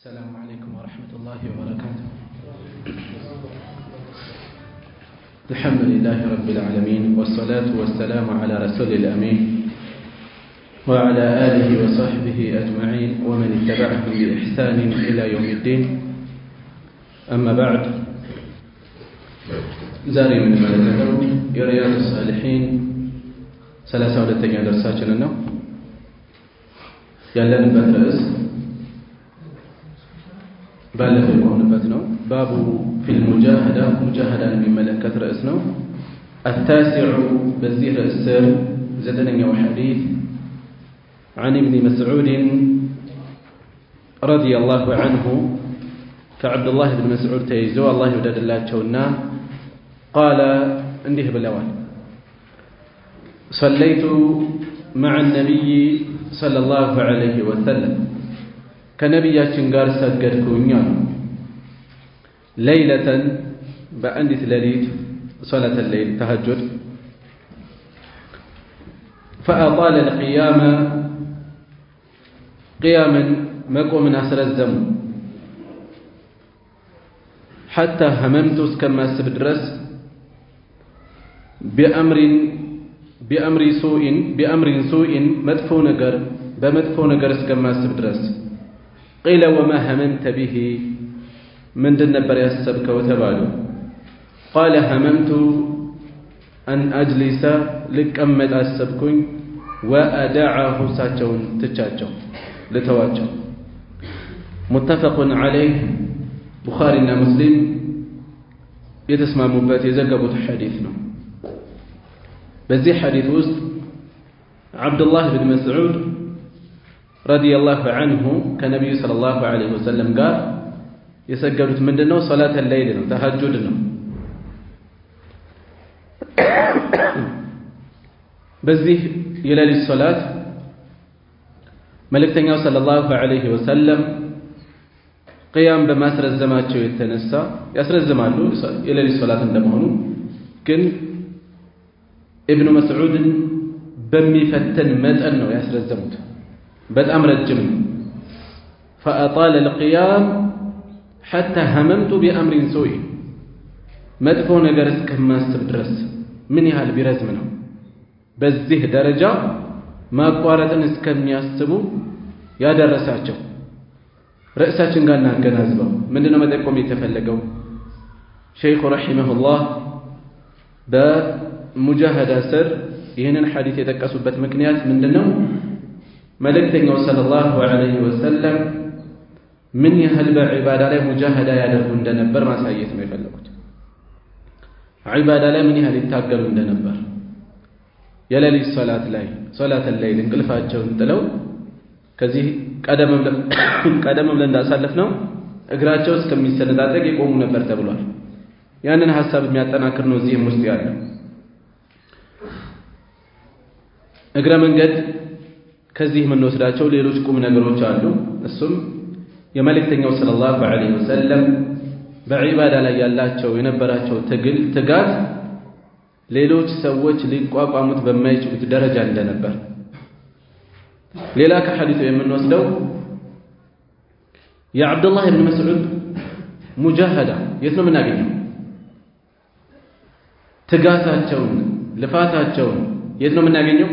السلام عليكم ورحمة الله وبركاته. الحمد لله رب العالمين والصلاة والسلام على رسول الأمين وعلى آله وصحبه أجمعين ومن اتبعهم بإحسان إلى يوم الدين. أما بعد، زاري من ملكته رياض الصالحين 32ኛ درساتنا ነው ያለንበት ርዕስ ባለፈው የቆምንበት ነው። ባቡ ፊል ሙጃሃዳ ሙጃሃዳን የሚመለከት ርዕስ ነው። التاسع በዚህ ርዕስ ስር 9ኛው ሐዲስ عن ابن مسعود رضي الله عنه كعبد الله بن مسعود ተይዞ አላህ ይወደድላቸውና قال እንዲህ ብለዋል صليت مع النبي صلى الله عليه وسلم ከነቢያችን ጋር ሰገድኩኝ አሉ። ለይለተን በአንዲት ሌሊት ሶላተ ሌይል ተሐጁድ فأطال القيام قياما መቆምን አስረዘሙ حتى هممت እስከማስብ ድረስ بأمر سوء መጥፎ ነገር በመጥፎ ነገር እስከማስብ ድረስ قيل وما هممت به من دنبر يسبك وتبالو قال هممت أن أجلس لك أمد أسبكين وأدعه ساتشون تتشاتشو لتواجه متفق عليه بخاري ومسلم يتسمى مبات يزقبوا حديثنا بزي حديث وسط عبد الله بن مسعود رضي الله عنه كنبي صلى الله عليه وسلم قال يسجدوا مندنو صلاة الليل تهجدنا بزيه يلالي الصلاة ملكتنا صلى الله عليه وسلم قيام بما سر الزمان شو يتنسى يسر الزمان يلالي الصلاة عندما كن ابن مسعود بمي فتن مدأنه يسر الزمان በጣም ረጅም فأطال القيام حتى هممت بأمر سوء መጥፎ ነገር እስከማስብ ድረስ ምን ያህል ቢረዝም ነው በዚህ ደረጃ ማቋረጥን እስከሚያስቡ ያደረሳቸው። ርዕሳችን ጋር እናገናዝበው። ምንድነው መጠቆም የተፈለገው? ሸይኹ ረሂመሁላህ በሙጃሃዳ ስር ይህንን ሐዲስ የጠቀሱበት ምክንያት ምንድነው? መልእክተኛው ሰለላሁ ዐለይሂ ወሰለም ምን ያህል በዒባዳ ላይ ሙጃሃዳ ያደርጉ እንደነበር ማሳየት ነው የፈለጉት። ዒባዳ ላይ ምን ያህል ይታገሉ እንደነበር የሌሊት ሶላት ላይ ሶላተ ሌይል እንቅልፋቸውን ጥለው ከዚህ ቀደም ብለን እንዳሳለፍነው እግራቸው እስከሚሰነጣጠቅ የቆሙ ነበር ተብሏል። ያንን ሐሳብ የሚያጠናክር ነው እዚህም ውስጥ ያለው እግረ መንገድ ከዚህ የምንወስዳቸው ሌሎች ቁም ነገሮች አሉ። እሱም የመልእክተኛው ሰለላሁ ዐለይሂ ወሰለም በዒባዳ ላይ ያላቸው የነበራቸው ትጋት ሌሎች ሰዎች ሊቋቋሙት በማይችሉት ደረጃ እንደነበር። ሌላ ከሐዲሱ የምንወስደው የአብዱላህ ኢብኑ መስዑድ ሙጃሃዳ የት ነው የምናገኘው? ትጋታቸውን ልፋታቸውን የት ነው የምናገኘው?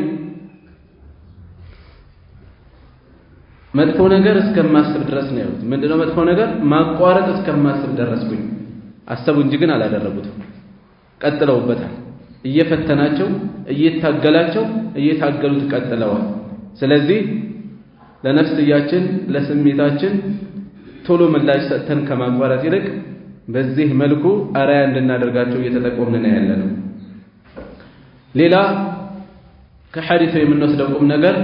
መጥፎ ነገር እስከማስብ ድረስ ነው ያሉት። ምንድነው መጥፎ ነገር? ማቋረጥ እስከማስብ ደረስኩኝ። አሰቡ እንጂ ግን አላደረጉትም። ቀጥለውበታል። እየፈተናቸው እየታገሉት ቀጥለዋል። ስለዚህ ለነፍስያችን ለስሜታችን ቶሎ ምላሽ ሰጥተን ከማቋረጥ ይልቅ በዚህ መልኩ አራያ እንድናደርጋቸው እየተጠቆምን ነው ያለነው። ሌላ ከሐዲሱ የምንወስደው ቁም ነገር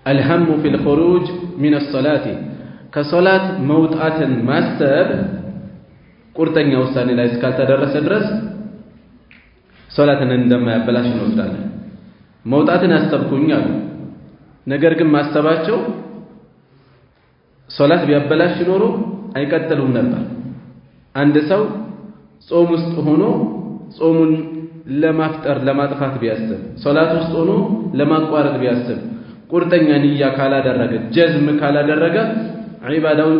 الهم في الخروج من الصلاة كصلاة موطئة ማሰብ ቁርጠኛ ውሳኔ ላይ እስካልተደረሰ ድረስ ሶላትን እንደማያበላሽ እንወስዳለን። መውጣትን አሰብኩኝ አሉ። ነገር ግን ማሰባቸው ሶላት ቢያበላሽ ኖሮ አይቀጥሉም ነበር። አንድ ሰው ጾም ውስጥ ሆኖ ጾሙን ለማፍጠር ለማጥፋት ቢያስብ፣ ሶላት ውስጥ ሆኖ ለማቋረጥ ቢያስብ ቁርጠኛ ንያ ካላደረገ ጀዝም ካላደረገ ዒባዳው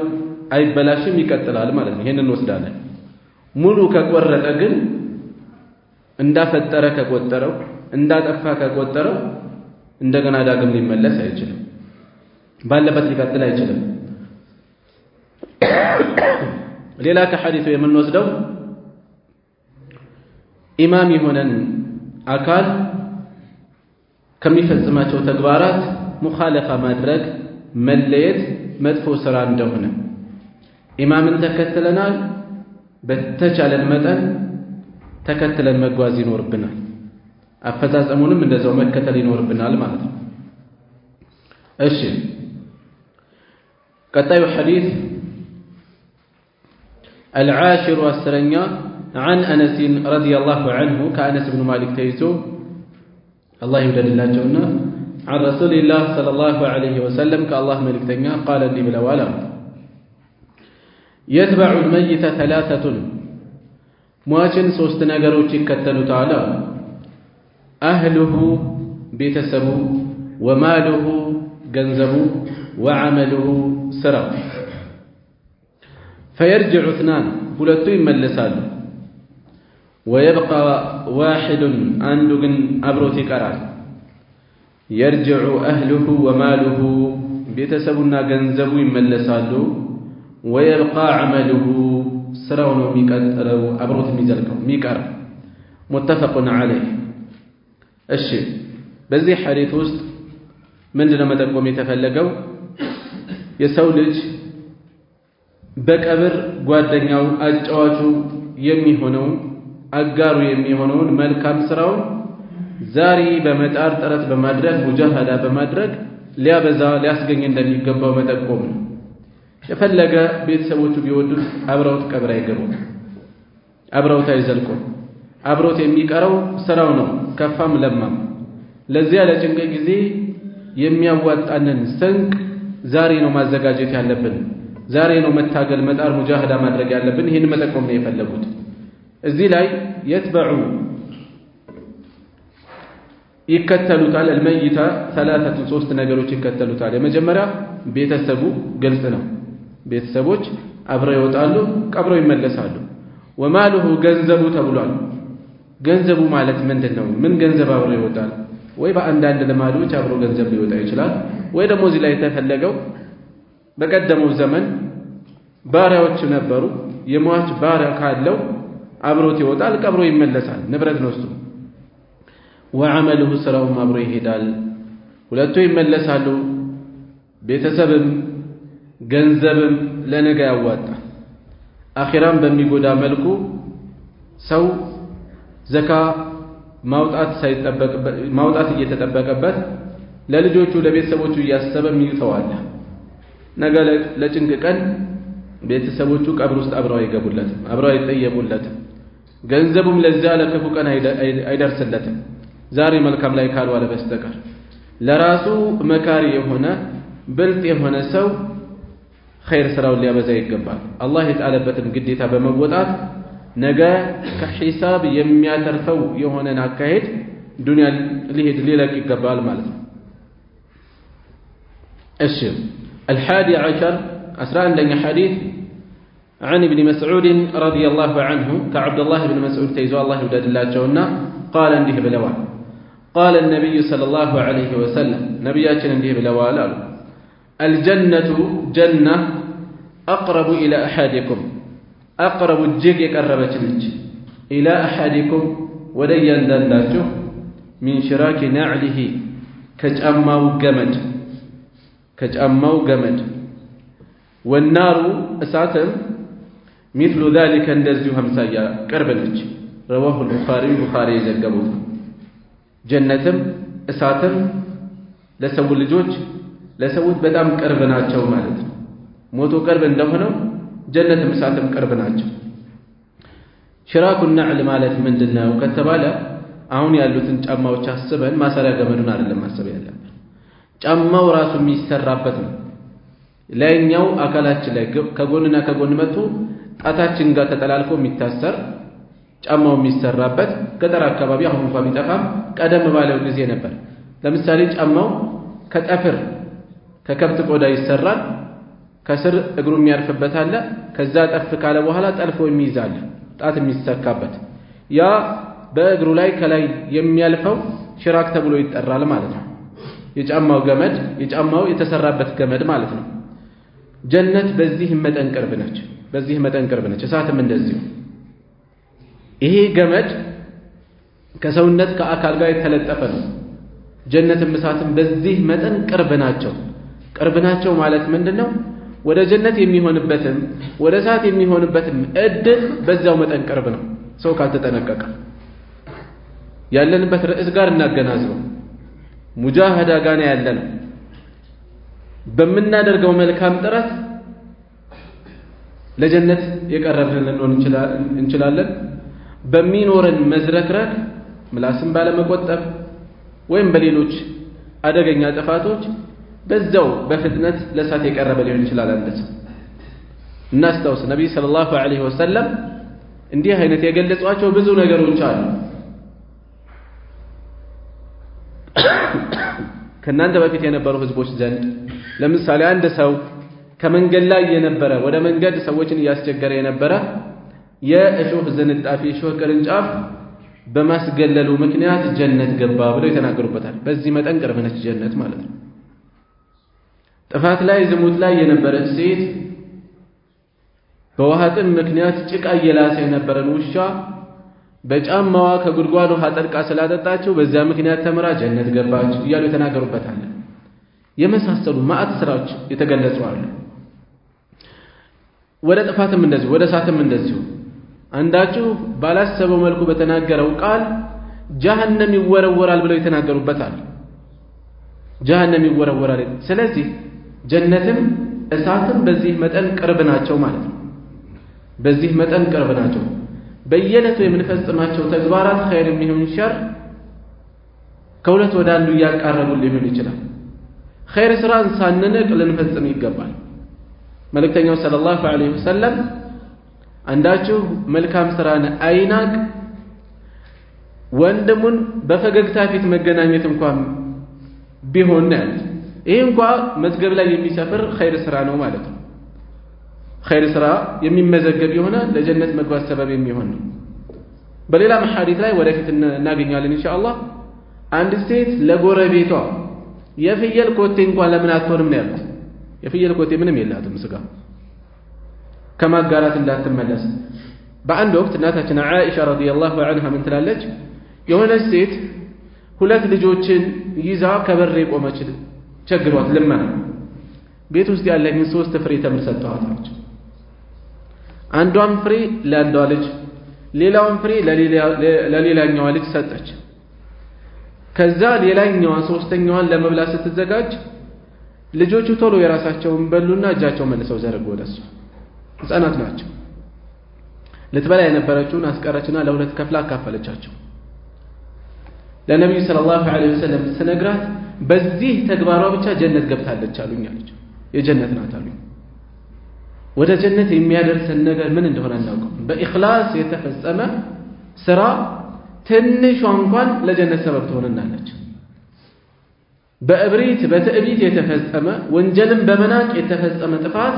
አይበላሽም ይቀጥላል ማለት ነው። ይሄንን እንወስዳለን። ሙሉ ከቆረጠ ግን እንዳፈጠረ ከቆጠረው እንዳጠፋ ከቆጠረው እንደገና ዳግም ሊመለስ አይችልም። ባለበት ሊቀጥል አይችልም። ሌላ ከሐዲሱ የምንወስደው ኢማም የሆነን አካል ከሚፈጽማቸው ተግባራት ሙኻለፋ ማድረግ መለየት መጥፎ ስራ እንደሆነ ኢማምን ተከትለናል፣ በተቻለን መጠን ተከትለን መጓዝ ይኖርብናል። አፈጻጸሙንም እንደዛው መከተል ይኖርብናል ማለት ነው። እሺ ቀጣዩ ሐዲስ العاشر والسرنيا عن أنس رضي الله عنه كأنس بن مالك تيزو الله يودد الله جونا عن رسول الله صلى الله عليه وسلم كالله ملك تنيا قال لي بالأولا يتبع الميت ثلاثة مواجن سوستنا قروتي كتلوا تعالى أهله بيتسبو وماله جنزبو وعمله سرق فيرجع اثنان ሁለቱ ይመለሳሉ ويبقى واحد አንዱ ግን አብሮት ይቀራል يرجع أهله وماله ቤተሰቡና ገንዘቡ ይመለሳሉ ويبقى عمله ስራው ነው የሚቀጥለው አብሮት የሚዘልቀው የሚቀር متفق عليه እሺ በዚህ ሐዲስ ውስጥ ምንድነው መጠቆም የተፈለገው የሰው ልጅ በቀብር ጓደኛው አጫዋቹ የሚሆነው አጋሩ የሚሆነውን መልካም ስራውን ዛሬ በመጣር ጥረት በማድረግ ሙጃሃዳ በማድረግ ሊያበዛ ሊያስገኝ እንደሚገባው መጠቆም ነው። የፈለገ ቤተሰቦቹ ቢወዱት አብረውት ቀብር አይገቡም፣ አብረውት አይዘልቁም። አብሮት የሚቀረው ስራው ነው ከፋም ለማም። ለዚያ ለጭንቅ ጊዜ የሚያዋጣንን ስንቅ ዛሬ ነው ማዘጋጀት ያለብን። ዛሬ ነው መታገል መጣር ሙጃሃዳ ማድረግ ያለብን። ይሄን መጠቆም ነው የፈለጉት። እዚህ ላይ يتبع ይከተሉታል الميت ثلاثه ሶስት ነገሮች ይከተሉታል። የመጀመሪያ ቤተሰቡ ግልጽ ነው። ቤተሰቦች አብረው ይወጣሉ፣ ቀብረው ይመለሳሉ። وماله ገንዘቡ ተብሏል። ገንዘቡ ማለት ምንድነው? ምን ገንዘብ አብረው ይወጣል? ወይ በአንዳንድ ልማዶች አብረው ገንዘብ ሊወጣ ይችላል። ወይ ደግሞ እዚህ ላይ የተፈለገው በቀደመው ዘመን ባሪያዎች ነበሩ። የሟች ባሪያ ካለው አብሮት ይወጣል፣ ቀብሮ ይመለሳል። ንብረት ነው እሱ። وعمله ስራውም አብሮ ይሄዳል። ሁለቱ ይመለሳሉ። ቤተሰብም ገንዘብም ለነገ ያዋጣል። አኺራም በሚጎዳ መልኩ ሰው ዘካ ማውጣት እየተጠበቀበት ለልጆቹ ለቤተሰቦቹ እያሰበም ይተዋል። ነገ ለጭንቅ ቀን ቤተሰቦቹ ቀብር ውስጥ አብረው አይገቡለትም፣ አብረው አይጠየቁለትም። ገንዘቡም ለዚያ ለክፉ ቀን አይደርስለትም ዛሬ መልካም ላይ ካልዋለ በስተቀር። ለራሱ መካሪ የሆነ ብልጥ የሆነ ሰው ኸይር ስራውን ሊያበዛ ይገባል። አላህ የጣለበትን ግዴታ በመወጣት ነገ ከሂሳብ የሚያተርፈው የሆነን አካሄድ ዱንያ ሊለቅ ይገባል ማለት ነው። እሺ الحادي عشر أسران حديث عن ابن مسعود رضي الله عنه كعبد الله بن مسعود تيزو الله يودد الله جونا قال انده بلوان قال النبي صلى الله عليه وسلم نبياتنا انده بلوان الجنة جنة أقرب إلى أحدكم أقرب الجيك يقربت لك إلى أحدكم وليا دلاته من شراك نعله كجأماو جمد والنار أساتم مثل ذلك اندزيو همسايا قربنج رواه البخاري زغبوت جنتم أساتم ለሰው ልጆች ለሰውት በጣም ቅርብ ናቸው ማለት ነው። ሞቶ ቅርብ እንደሆነው ጀነትም እሳትም ቅርብ ናቸው። ሽራኩ ነዕል ማለት ምንድነው ከተባለ አሁን ያሉትን ጫማዎች አስበን ማሰሪያ ገመዱን አይደለም ማሰብ ያለብን። ጫማው ራሱ የሚሰራበት ነው። ላይኛው አካላችን ላይ ከጎንና ከጎን መጥቶ ጣታችን ጋር ተጠላልፎ የሚታሰር ጫማው የሚሰራበት ገጠር አካባቢ አሁን እንኳን ቢጠፋም ቀደም ባለው ጊዜ ነበር። ለምሳሌ ጫማው ከጠፍር ከከብት ቆዳ ይሰራል። ከስር እግሩ የሚያርፍበት አለ ከዛ ጠፍ ካለ በኋላ ጠልፎ የሚይዛል ጣት የሚሰካበት ያ በእግሩ ላይ ከላይ የሚያልፈው ሽራክ ተብሎ ይጠራል ማለት ነው የጫማው ገመድ የጫማው የተሰራበት ገመድ ማለት ነው ጀነት በዚህ መጠን ቅርብ ነች እሳትም እንደዚሁ ይሄ ገመድ ከሰውነት ከአካል ጋር የተለጠፈ ነው ጀነትም እሳትም በዚህ መጠን ቅርብ ናቸው ማለት ምንድነው ወደ ጀነት የሚሆንበትም ወደ እሳት የሚሆንበትም እድል በዛው መጠን ቅርብ ነው ሰው ካልተጠነቀቀ ያለንበት ርዕስ ጋር እናገናዝበው ሙጃሃዳ ጋር ያለነው በመናደርገው መልካም ጥረት ለጀነት የቀረብን ልንሆን እንችላለን በሚኖረን መዝረክረክ ምላስን ባለመቆጠብ ወይም በሌሎች አደገኛ ጥፋቶች በዛው በፍጥነት ለእሳት የቀረበ ሊሆን ይችላል አንደስ እናስታውስ ነብይ ሰለላሁ ዐለይሂ ወሰለም እንዲህ አይነት የገለጿቸው ብዙ ነገሮች አሉ ከናንተ በፊት የነበሩ ህዝቦች ዘንድ ለምሳሌ አንድ ሰው ከመንገድ ላይ የነበረ ወደ መንገድ ሰዎችን ያስቸገረ የነበረ የእሾህ ዝንጣፊ እሾህ ቅርንጫፍ በማስገለሉ ምክንያት ጀነት ገባ ብለው የተናገሩበታል በዚህ መጠን ቅርብ ነች ጀነት ማለት ነው ጥፋት ላይ ዝሙት ላይ የነበረች ሴት በውሃ ጥም ምክንያት ጭቃ እየላሰ የነበረን ውሻ በጫማዋ ከጉድጓድ ውሃ ጠልቃ ስላጠጣቸው በዛ ምክንያት ተምራ ጀነት ገባች እያሉ የተናገሩበታል የመሳሰሉ ማአት ስራዎች የተገለጹ አሉ ወደ ጥፋትም እንደዚሁ ወደ እሳትም እንደዚሁ አንዳችሁ ባላሰበው መልኩ በተናገረው ቃል ጀሃነም ይወረወራል ብለው የተናገሩበታል ጀሃነም ይወረወራል ስለዚህ ጀነትም እሳትም በዚህ መጠን ቅርብ ናቸው ማለት ነው በዚህ መጠን ቅርብ ናቸው በየለቱ የምንፈጽማቸው ተግባራት ኸይር የሚሆን ሸር ከሁለት ወደ አንዱ ያቃረቡ ሊሆን ይችላል ኸይር ስራን ሳንንቅ ልንፈጽም ይገባል መልእክተኛው ሰለላሁ ዐለይሂ ወሰለም አንዳችሁ መልካም ስራን አይናቅ ወንድሙን በፈገግታ ፊት መገናኘት እንኳን ቢሆን ነው ይሄ እንኳን መዝገብ ላይ የሚሰፍር ኸይር ስራ ነው ማለት ነው ኸይር ስራ የሚመዘገብ የሆነ ለጀነት መግባት ሰበብ የሚሆን ነው በሌላ ሐዲስ ላይ ወደፊት እናገኛለን ኢንሻአላህ አንድ ሴት ለጎረቤቷ የፍየል ኮቴ እንኳን ለምን አትሆንም ነው ያሉት የፍየል ኮቴ ምንም የላትም ስጋ ከማጋራት እንዳትመለስ በአንድ ወቅት እናታችን አይሻ ረዲየላሁ ዐንሃ ምን ትላለች የሆነች ሴት ሁለት ልጆችን ይዛ ከበር የቆመች ቸግሯት ለማና ቤት ውስጥ ያለኝን 3 ፍሬ ተምር ሰጥቷታለች አንዷን ፍሬ ለአንዷ ልጅ ሌላውን ፍሬ ለሌላኛዋ ልጅ ሰጠች ከዛ ሌላኛዋ ሶስተኛዋን ለመብላት ስትዘጋጅ ልጆቹ ቶሎ የራሳቸውን በሉና እጃቸው መልሰው ዘረጉ ወደሱ ህፃናት ናቸው ልትበላ የነበረችውን አስቀረችና ለሁለት ከፍላ አካፈለቻቸው ለነብዩ ሰለላሁ ዐለይሂ ወሰለም ተነግራት በዚህ ተግባሯ ብቻ ጀነት ገብታለች አሉኝ አለች የጀነት ናት አሉኝ ወደ ጀነት የሚያደርሰን ነገር ምን እንደሆነ እናውቀው በኢኽላስ የተፈጸመ ስራ ትንሿ እንኳን ለጀነት ሰበብ ትሆንናለች በእብሪት በትዕቢት የተፈጸመ ወንጀልን በመናቅ የተፈጸመ ጥፋት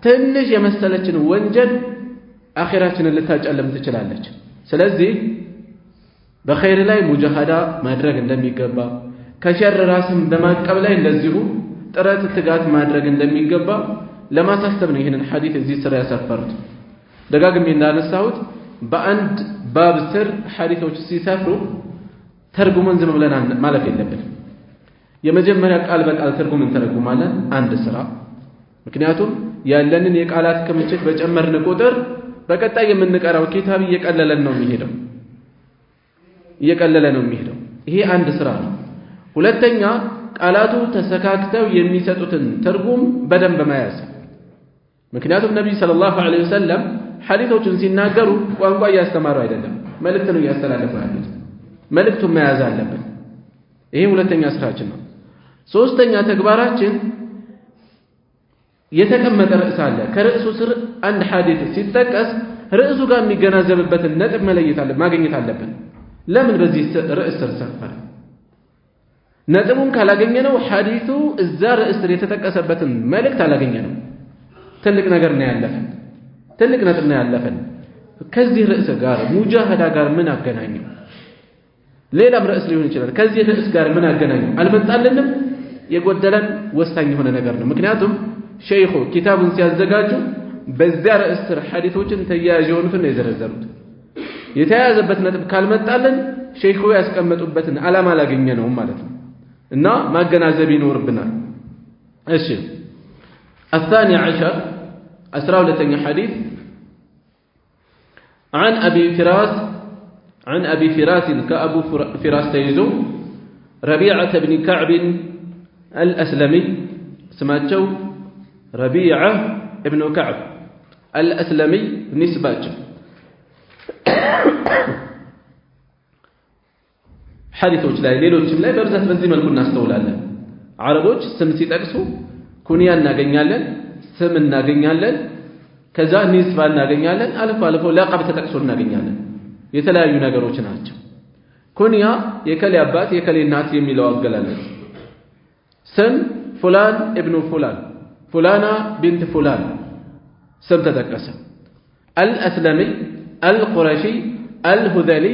ትንሽ የመሰለችን ወንጀል አኺራችንን ልታጨልም ትችላለች ስለዚህ በኸይር ላይ ሙጃሃዳ ማድረግ እንደሚገባ ከሸር ራስን በማቀብ ላይ እንደዚሁ ጥረት ትጋት ማድረግ እንደሚገባ ለማሳሰብ ነው ይሄንን ሐዲስ እዚህ ስራ ያሰፈሩት ደጋግሜ እንዳነሳሁት በአንድ ባብ ስር ሐዲሶች ሲሰፍሩ ተርጉመን ዝም ብለን ማለፍ የለብንም የመጀመሪያ ቃል በቃል ትርጉም እንተረጉማለን አንድ ስራ ምክንያቱም ያለንን የቃላት ክምችት በጨመርን ቁጥር በቀጣይ የምንቀራው ኪታብ እየቀለለን ነው የሚሄደው ይሄ አንድ ስራ ነው ሁለተኛ ቃላቱ ተሰካክተው የሚሰጡትን ትርጉም በደንብ መያዝ ምክንያቱም ነብዩ ሰለላሁ ዐለይሂ ወሰለም ሐዲሶችን ሲናገሩ ቋንቋ እያስተማሩ አይደለም መልእክት ነው እያስተላለፉ ያሉት መልእክቱን መያዝ አለብን ይሄ ሁለተኛ ስራችን ነው ሶስተኛ ተግባራችን የተቀመጠ ርዕስ አለ ከርዕሱ ስር አንድ ሐዲስ ሲጠቀስ ርዕሱ ጋር የሚገናዘብበትን ነጥብ ማግኘት አለብን ለምን በዚህ ርዕስ ስር ሰፈረ ነጥቡን ካላገኘነው ሐዲሱ እዛ ርዕስ ስር የተጠቀሰበትን መልእክት አላገኘነው ትልቅ ነገር ነው ያለፈን ትልቅ ነጥብ ነው ያለፈን ከዚህ ርዕስ ጋር ሙጃሃዳ ጋር ምን አገናኘው ሌላም ርዕስ ሊሆን ይችላል ከዚህ ርዕስ ጋር ምን አገናኘው አልመጣልንም የጎደለን ወሳኝ የሆነ ነገር ነው ምክንያቱም ሸይኹ ኪታቡን ሲያዘጋጁ በዚያ ርዕስ ስር ሐዲሶችን ተያያዥ የሆኑትን ነው የዘረዘሩት የተያያዘበት ነጥብ ካልመጣልን ሸይኹ ያስቀመጡበትን ዓላማ አላገኘነውም ማለት ነው እና ማገናዘብ ይኖርብናል እሺ الثاني عشر أسرع لتني حديث عن أبي فراس كأبو فراس تيزو ربيعة بن كعب الأسلمي سماتشو ربيعة ابن كعب الأسلمي نسباتش حديثوش لا ليلوش لا برزت بزي ملكو الناس تولالن عربوش سمسي تقسو كونيا ناغنيالن سم ناغنيالن كذا نسبة ناغنيالن ألفو لقب تتقسو ناغنيالن የተለያዩ ነገሮች ናቸው ኩንያ የከሌ አባት የከሌ እናት የሚለው አገላለጽ ስም ፉላን ኢብኑ ፉላን ፉላና ቢንት ፉላን ስም ተጠቀሰ አልአስለሚ አልቁረሺ አልሁዘሊ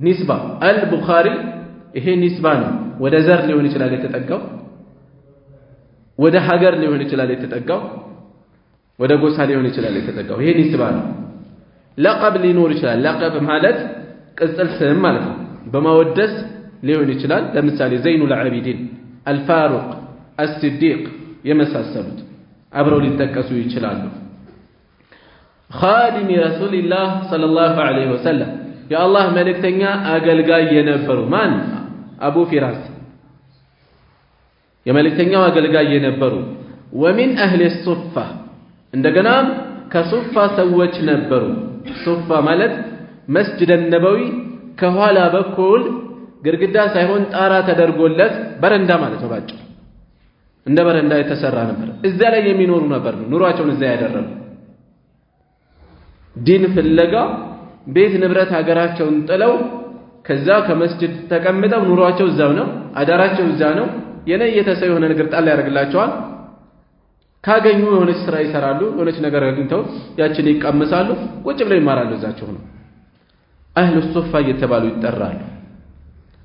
ኒስባ አልቡኻሪ ይሄ ኒስባ ነው ወደ ዘር ሊሆን ይችላል የተጠጋው ወደ ሀገር ሊሆን ይችላል የተጠጋው ወደ ጎሳ ሊሆን ይችላል የተጠጋው ይሄ ኒስባ ነው لقب ሊኖር ይችላል لقب ማለት ቅጽል ስም ማለት ነው በማወደስ ሊሆን ይችላል ለምሳሌ ዘይኑል አቢዲን አልፋሩቅ አስሲዲቅ የመሳሰሉት አብረው ሊጠቀሱ ይችላሉ ኻዲም ረሱልላህ ሰለላሁ ዐለይሂ ወሰለም የአላህ መልእክተኛ አገልጋይ የነበሩ ማን አቡ ፊራስ የመልእክተኛው አገልጋይ የነበሩ ወሚን አህሊ ሱፋ እንደገና ከሱፋ ሰዎች ነበሩ ሱፋ ማለት መስጂድ ነበዊ ከኋላ በኩል ግድግዳ ሳይሆን ጣራ ተደርጎለት በረንዳ ማለት ነው ባጭሩ እንደ በረንዳ የተሰራ ነበር እዛ ላይ የሚኖሩ ነበር ኑሯቸውን እዛ ያደረጉ ዲን ፍለጋ ቤት ንብረት ሀገራቸውን ጥለው ከዛ ከመስጂድ ተቀምጠው ኑሯቸው እዛው ነው አዳራቸው እዛ ነው የነየተ ሰው የሆነ ነገር ጣል ያደርግላቸዋል ካገኙ የሆነች ስራ ይሰራሉ የሆነች ነገር አግኝተው ያችን ይቀመሳሉ ቁጭ ብለው ይማራሉ እዛቸው ነው አህሉ ሱፋ እየተባሉ ይጠራሉ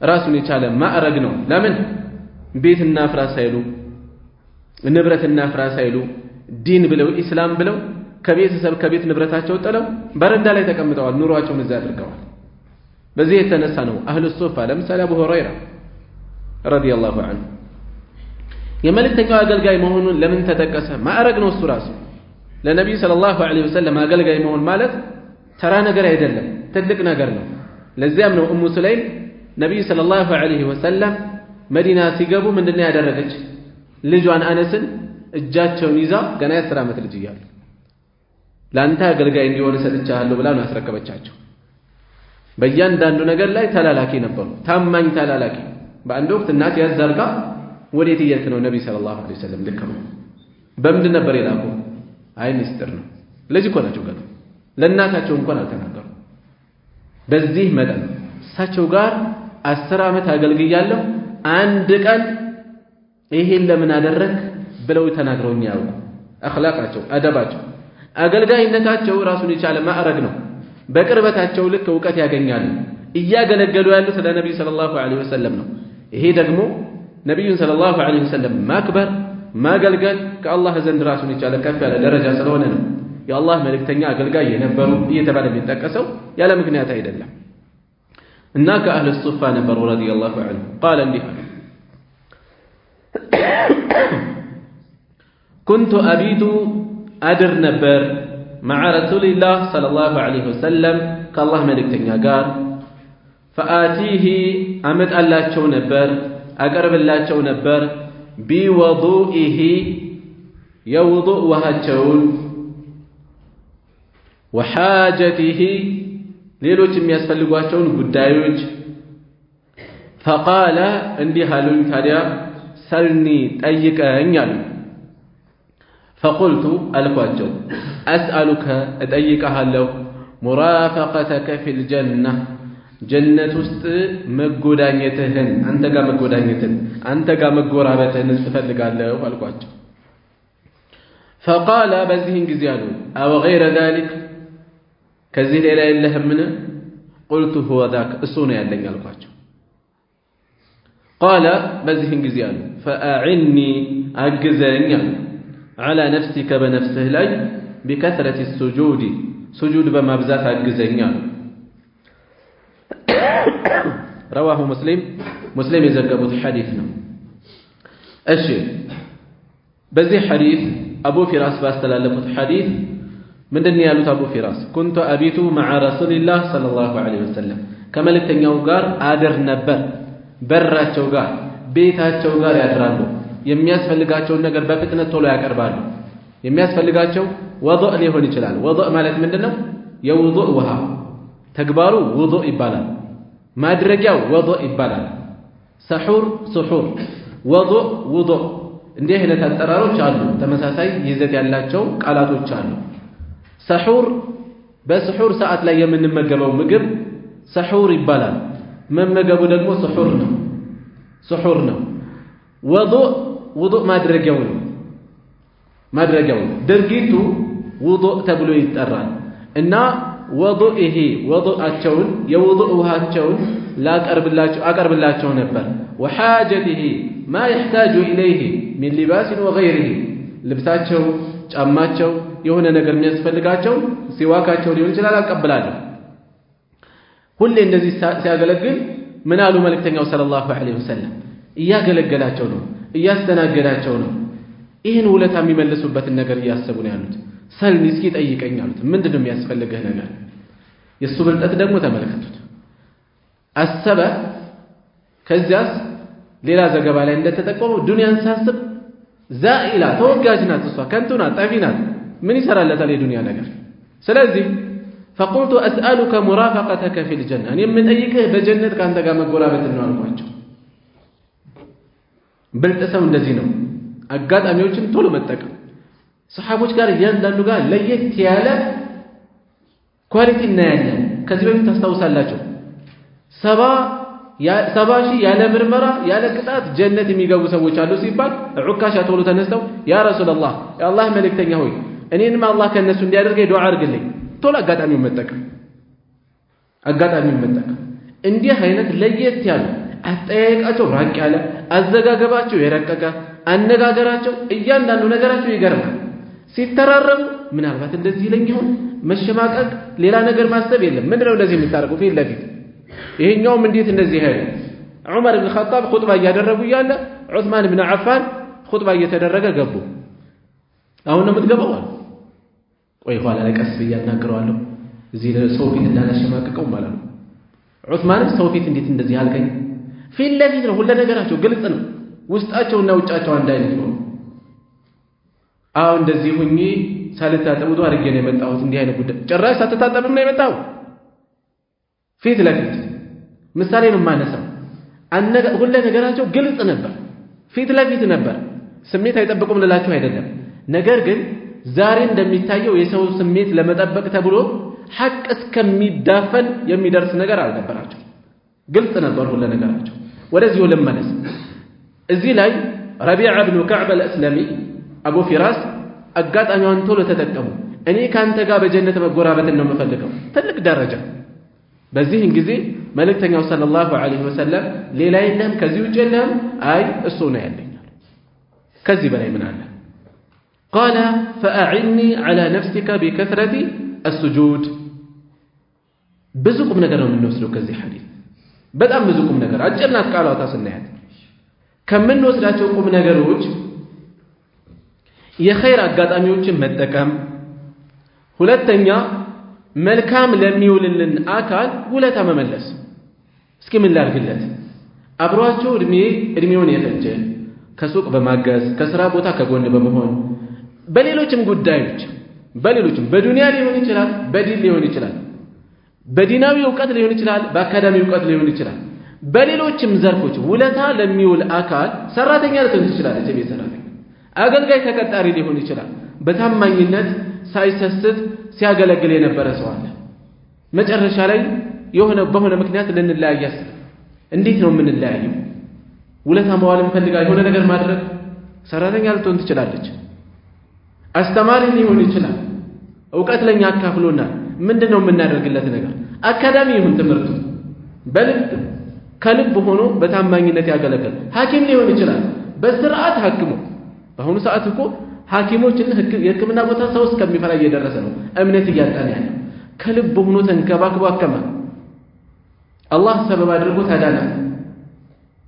ራሱን የቻለ ማዕረግ ነው ለምን ቤትና ፍራስ አይሉ ንብረትና ፍራስ አይሉ ዲን ብለው ኢስላም ብለው ከቤተሰብ ከቤት ንብረታቸው ጥለው በረንዳ ላይ ተቀምጠዋል ኑሯቸውን እዛ አድርገዋል በዚህ የተነሳ ነው አህሉ ሱፋ ለምሳሌ አቡ ሁረይራ ረዲየላሁ ዐንሁ የመልእክተኛው አገልጋይ መሆኑን ለምን ተጠቀሰ ማዕረግ ነው እሱ ራሱ ለነብዩ ሰለላሁ ዐለይሂ ወሰለም አገልጋይ መሆን ማለት ተራ ነገር አይደለም ትልቅ ነገር ነው ለዚያም ነው ኡሙ ሱለይም ነብዩ ሰለላሁ ዐለይሂ ወሰለም መዲና ሲገቡ ምንድነው ያደረገች ልጇን አነስን እጃቸውን ይዛ ገና የ10 ዓመት ልጅ እያሉ ላንተ አገልጋይ እንዲሆን ሰጥቻለሁ ብላ ነው ያስረከበቻቸው በእያንዳንዱ ነገር ላይ ተላላኪ ነበሩ ታማኝ ተላላኪ በአንድ ወቅት እናት ያዛርጋ ወዴት እየሄድክ ነው ነብዩ ሰለላሁ ዐለይሂ ወሰለም ልከው በምንድን ነበር የላኩ አይ ሚስጥር ነው ልጅ እኮ ናቸው ገና ለእናታቸው እንኳን አልተናገሩ በዚህ መጠን እሳቸው ጋር 10 ዓመት አገልግያለሁ አንድ ቀን ይሄን ለምን አደረክ ብለው ተናግረውኝ ያውቁ አኽላቃቸው አደባቸው አገልጋይነታቸው ራሱን የቻለ ማዕረግ ነው በቅርበታቸው ልክ ዕውቀት ያገኛሉ እያገለገሉ ያሉት ለነብዩ ሰለላሁ ዐለይሂ ወሰለም ነው ይሄ ደግሞ ነብዩን ሰለላሁ ዐለይሂ ወሰለም ማክበር ማገልገል ከአላህ ዘንድ ራሱን የቻለ ከፍ ያለ ደረጃ ስለሆነ ነው የአላህ መልእክተኛ አገልጋይ የነበሩ እየተባለ የሚጠቀሰው ያለ ምክንያት አይደለም እና ከአህለ ሱፋ ነበሩ ረዲየላሁ ዐንሁ قال እንዲህ كنت أبيت أدر نبر مع رسول الله صلى الله عليه وسلم كالله ملكتنيا قال فآتيه أمد الله شو نبر أقرب الله شو نبر بوضوئه يوضوء وهاتشون وحاجته ليلوش يسفلقواتشون قدايوج فقال عندي هالون تاريا سلني تأيك أنيال فقلت ألقواجو أسألك أتأيكها له مرافقتك في الجنة جنة است مقودانيتهن أنت قا مقودانيتهن أنت قا مقورابتهن استفدلك الله ألقواجو فقال بزهن جزيالو أو غير ذلك كزي لا إله منه قلت هو ذاك السنة يدن يالقاتشو قال بزهن جزيالو فأعني أجزاني على نفسك بنفسه لي بكثرة السجود سجود بما بزات أجزاني رواه مسلم يزقبط حديثنا الشيء بزي حديث أبو فراس باستلالفت حديث من دنيا لوت أبو فراس كنت أبيت مع رسول الله صلى الله عليه وسلم كما لتنياو غار آدر نبر براتشو غار بيتاتشو غار يادرالو የሚያስፈልጋቸውን ነገር በፍጥነት ቶሎ ያቀርባሉ የሚያስፈልጋቸው ወضእ ሊሆን ይችላል ወضእ ማለት ምንድነው የውضእ ውሃ ተግባሩ ውضእ ይባላል ማድረጊያው ወضእ ይባላል ሰሑር ሱሑር ወضእ ውضእ እንዲህ አይነት አጠራሮች አሉ ተመሳሳይ ይዘት ያላቸው ቃላቶች አሉ ሰሑር በሰሑር ሰዓት ላይ የምንመገበው ምግብ ሰሑር ይባላል መመገቡ ደግሞ ሱሑር ነው ውضእ ማድረጊያው ድርጊቱ ውضእ ተብሎ ይጠራል እና ወضእአቸውን የውضእ ውሃቸውን አቀርብላቸው ነበር وحاجته ما يحتاج إليه من لباس وغيره ልብሳቸው ጫማቸው የሆነ ነገር የሚያስፈልጋቸው ሲዋካቸው ሊሆን ይችላል አቀብላለሁ ሁሌ እንደዚህ ሲያገለግል ምን አሉ መልእክተኛው ሰለላሁ ዐለይሂ ወሰለም እያገለገላቸው ነው እያስተናገዳቸው ነው ይህን ውለታ የሚመልሱበትን ነገር እያሰቡ ነው ያሉት ሰልኒ እስኪ ጠይቀኝ አሉት ምንድነው የሚያስፈልግህ ነገር የሱ ብልጠት ደግሞ ተመልከቱት አሰበ ከዚያስ ሌላ ዘገባ ላይ እንደተጠቆመው ዱንያን ሳስብ ዛኢላ ተወጋጅ ናት እሷ ከንቱ ናት ጠፊ ናት ምን ይሰራለታል የዱንያ ነገር ስለዚህ فقلت أسألك مرافقتك في الجنة أن يمتأيكه بجنة كانت قام قرابة النوالقواቸው በልጠሰው እንደዚህ ነው አጋጣሚዎችን ቶሎ መጠቀም ሰሃቦች ጋር እያንዳንዱ ጋር ለየት ያለ ኳሊቲ እናያለን ከዚህ በፊት ታስታውሳላችሁ 70 ሺህ ያለ ምርመራ ያለ ቅጣት ጀነት የሚገቡ ሰዎች አሉ ሲባል ዑካሻ ቶሎ ተነስተው ያ ረሱላህ የአላህ መልእክተኛ ሆይ እኔንም አላህ ከነሱ እንዲያደርገኝ ዱዓ አድርግልኝ ቶሎ አጋጣሚውን መጠቀም እንዲህ አይነት ለየት ያለ አጠያየቃቸው ራቅ ያለ አዘጋገባቸው የረቀቀ አነጋገራቸው እያንዳንዱ ነገራቸው ይገርማል ሲተራረሙ ምናልባት እንደዚህ ይለኝ ይሆን መሸማቀቅ ሌላ ነገር ማሰብ የለም ምንድነው እንደዚህ የሚታረቁ ፊት ለፊት ይሄኛውም እንዴት እንደዚህ ሄደ ዑመር ኢብኑ ኸጣብ ኹጥባ እያደረጉ ያለ ዑስማን ኢብኑ አፋን ኹጥባ እየተደረገ ገቡ አሁን ነው የምትገባው ቆይ ኋላ ላይ ቀስ እያናገረዋለሁ እዚህ ሰው ፊት እንዳላሸማቀቀው ማለት ነው ዑስማን ሰው ፊት እንዴት እንደዚህ አልከኝ ፊት ለፊት ነው ሁሉ ነገራቸው ግልጽ ነው ውስጣቸውና ውጫቸው አንድ አይነት ነው አሁን እንደዚህ ሁኚ ሳልታጠብ ወደ አርጌ ነው የመጣሁት እንዲህ አይነት ጉዳይ ጭራሽ ሳትታጠብም ነው የመጣው ፊት ለፊት ምሳሌ ነው ማነሳው ሁሉ ነገራቸው ግልጽ ነበር ፊት ለፊት ነበር ስሜት አይጠብቁም ልላችሁ አይደለም ነገር ግን ዛሬ እንደሚታየው የሰው ስሜት ለመጠበቅ ተብሎ ሐቅ እስከሚዳፈን የሚደርስ ነገር አልነበራቸው ግልጽ ነበር ሁሉ ነገራቸው ወደዚህ ለመነስ እዚህ ላይ ረቢዓ ኢብኑ ከዕብ አልእስላሚ አቡ ፊራስ አጋጣሚውን ቶሎ ተጠቀሙ እኔ ካንተ ጋር በጀነት መጎራበትን ነው የምፈልገው ትልቅ ደረጃ በዚህን ጊዜ መልእክተኛው ሰለላሁ ዐለይሂ ወሰለም ሌላ የለም ከዚህ ውጭ የለም አይ እሱ ነው ያለኝ ከዚህ በላይ ምን አለ قال فأعني على نفسك بكثرة السجود بزقم ነገር ነው የምንወስደው ከዚህ ሐዲስ በጣም ብዙቁም ነገር አጭርናት ቃሏታ ስናያት ከምንወስዳቸው ቁም ነገሮች የኸይር አጋጣሚዎችን መጠቀም ሁለተኛ መልካም ለሚውልልን አካል ውለታ መመለስ እስኪ ምን ላድርግለት አብሯቸው እድሜውን የፈጀ ከሱቅ በማገዝ ከስራ ቦታ ከጎን በመሆን በሌሎችም ጉዳዮች በዱንያ ሊሆን ይችላል በዲን ሊሆን ይችላል በዲናዊ ዕውቀት ሊሆን ይችላል በአካዳሚ ዕውቀት ሊሆን ይችላል በሌሎችም ዘርፎች ውለታ ለሚውል አካል ሰራተኛ ልትሆን ትችላለች የቤት ሰራተኛ አገልጋይ ተቀጣሪ ሊሆን ይችላል በታማኝነት ሳይሰስት ሲያገለግል የነበረ ሰው አለ መጨረሻ ላይ በሆነ ምክንያት ልንለያያስ እንዴት ነው የምንለያየው ውለታ መዋል እንፈልጋለን የሆነ ነገር ማድረግ ሰራተኛ ልትሆን ትችላለች አስተማሪ ሊሆን ይችላል ዕውቀት ለኛ አካፍሎናል ምንድነው የምናደርግለት ነገር አካዳሚ ይሁን ትምህርቱ በልብ ከልብ ሆኖ በታማኝነት ያገለግል ሐኪም ሊሆን ይችላል በስርዓት ሐኪሙ በአሁኑ ሰዓት እኮ ሐኪሞችን የሕክምና ቦታ ሰው እስከሚፈራ እየደረሰ ነው እምነት እያጣን ያለ ከልብ ሆኖ ተንከባክቦ አከማ አላህ ሰበብ አድርጎ ታዳና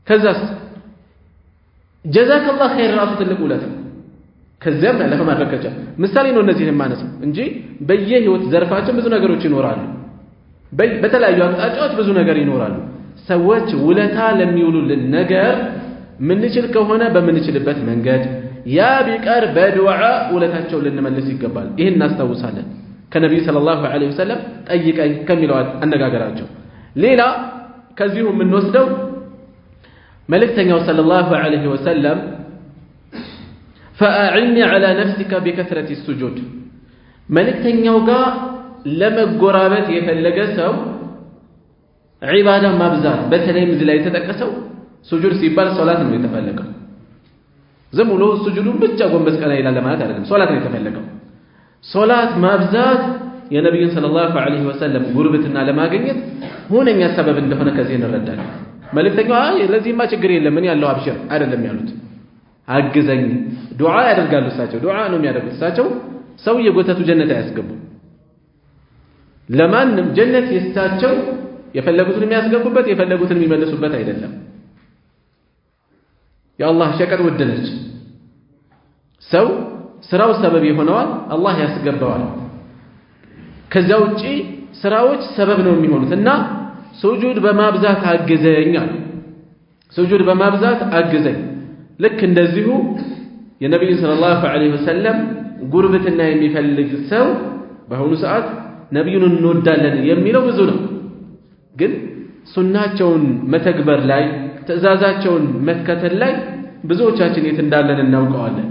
ከዛስ ጀዛከላህ ኸይር ራሱ ትልቅ ውለታ ከዚያም ያለፈ ማድረከቻ ምሳሌ ነው እነዚህን ማነሳው እንጂ በየህይወት ዘርፋችን ብዙ ነገሮች ይኖራሉ በተለያዩ አቅጣጫዎች ብዙ ነገር ይኖራሉ ሰዎች ውለታ ለሚውሉልን ነገር ምንችል ከሆነ በምንችልበት መንገድ ያ ቢቀር በዱዓ ውለታቸውን ልንመልስ ይገባል ይሄን እናስታውሳለን ከነብዩ ሰለላሁ ዐለይሂ ወሰለም ጠይቀኝ ከሚለው አነጋገራቸው ሌላ ከዚሁ የምንወስደው መልእክተኛው ሰለላሁ ዐለይሂ ወሰለም فأعني على نفسك بكثرة السجود መልእክተኛው ጋር ለመጎራበት የፈለገ ሰው ዒባዳ ማብዛት በተለይም እዚህ ላይ የተጠቀሰው ሱጁድ ሲባል ሶላት ነው የተፈለገው ዝም ብሎ ሱጁዱን ብቻ ጎንበስ ቀና ይላል ማለት አይደለም ሶላት ነው የተፈለገው ሶላት ማብዛት የነብዩ ሰለላሁ ዐለይሂ ወሰለም ጉርብትና ለማግኘት ሁነኛ ሰበብ እንደሆነ ከዚህ እንረዳለን መልእክተኛው ለዚህማ ችግር የለም ምን ያለው አብሽር አይደለም ያሉት አግዘኝ ዱዓ ያደርጋሉ እሳቸው ዱዓ ነው የሚያደርጉት እሳቸው ሰው የጎተቱ ጀነት አያስገቡ ለማንም ጀነት የእሳቸው የፈለጉትን የሚያስገቡበት የፈለጉትን የሚመልሱበት አይደለም የአላህ ሸቀጥ ወደነች ሰው ስራው ሰበብ ይሆነዋል አላህ ያስገባዋል ከዛ ውጪ ስራዎች ሰበብ ነው የሚሆኑትና ሱጁድ በማብዛት አግዘኝ ሱጁድ በማብዛት አግዘኝ ልክ እንደዚሁ የነብዩ ሰለላሁ ዐለይሂ ወሰለም ጉርብትና የሚፈልግ ሰው በአሁኑ ሰዓት ነብዩን እንወዳለን የሚለው ብዙ ነው ግን ሱናቸውን መተግበር ላይ ትእዛዛቸውን መከተል ላይ ብዙዎቻችን የት እንዳለን እናውቀዋለን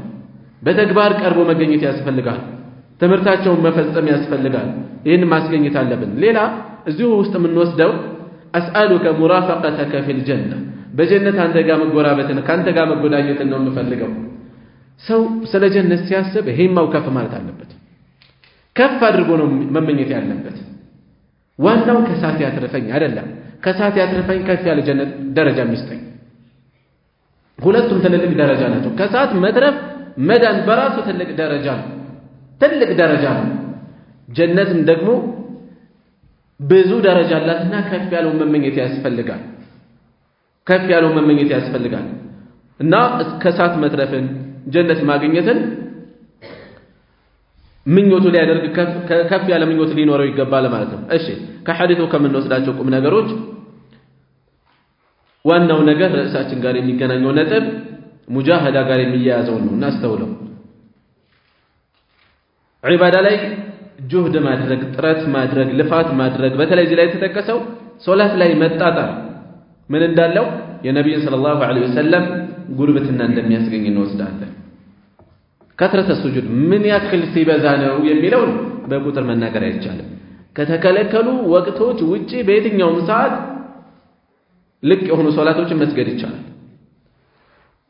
በተግባር ቀርቦ መገኘት ያስፈልጋል ትምህርታቸውን መፈጸም ያስፈልጋል ይህን ማስገኘት አለብን ሌላ እዚሁ ውስጥ የምንወስደው አስአሉከ ሙራፈቀተከ ፊል ጀነ በጀነት አንተ ጋር መጎራበትን ካንተ ጋር መጎዳኘትን ነው የምፈልገው ሰው ስለ ጀነት ሲያስብ ሂማው ከፍ ማለት አለበት ከፍ አድርጎ ነው መመኘት ያለበት ዋናው ከሳት ያትርፈኝ አይደለም ከሳት ያትርፈኝ ከፍ ያለ ጀነት ደረጃ የሚስጠኝ ሁለቱም ትልልቅ ደረጃ ናቸው ከሳት መትረፍ መዳን በራሱ ትልቅ ደረጃ ነው ጀነትም ደግሞ ብዙ ደረጃ አላትና ከፍ ያለው መመኘት ያስፈልጋል እና ከሳት መትረፍን ጀነት ማግኘትን ምኞቱ ሊያደርግ ከፍ ያለ ምኞት ሊኖረው ይገባል ማለት ነው እሺ ከሐዲሱ ከምንወስዳቸው ቁም ነገሮች ዋናው ነገር ርዕሳችን ጋር የሚገናኘው ነጥብ ሙጃሃዳ ጋር የሚያያዘው ነው እናስተውለው ዒባዳ ላይ ጁህድ ማድረግ ጥረት ማድረግ ልፋት ማድረግ በተለይ እዚህ ላይ የተጠቀሰው ሶላት ላይ መጣጣር ምን እንዳለው የነብዩ ሰለላሁ ዐለይሂ ወሰለም ጉርብትና እንደሚያስገኝ እንወስዳለን ከትረተ ሱጁድ ምን ያክል ሲበዛ ነው የሚለው በቁጥር መናገር አይቻልም ከተከለከሉ ወቅቶች ውጪ በየትኛውም ሰዓት ልክ የሆኑ ሶላቶችን መስገድ ይቻላል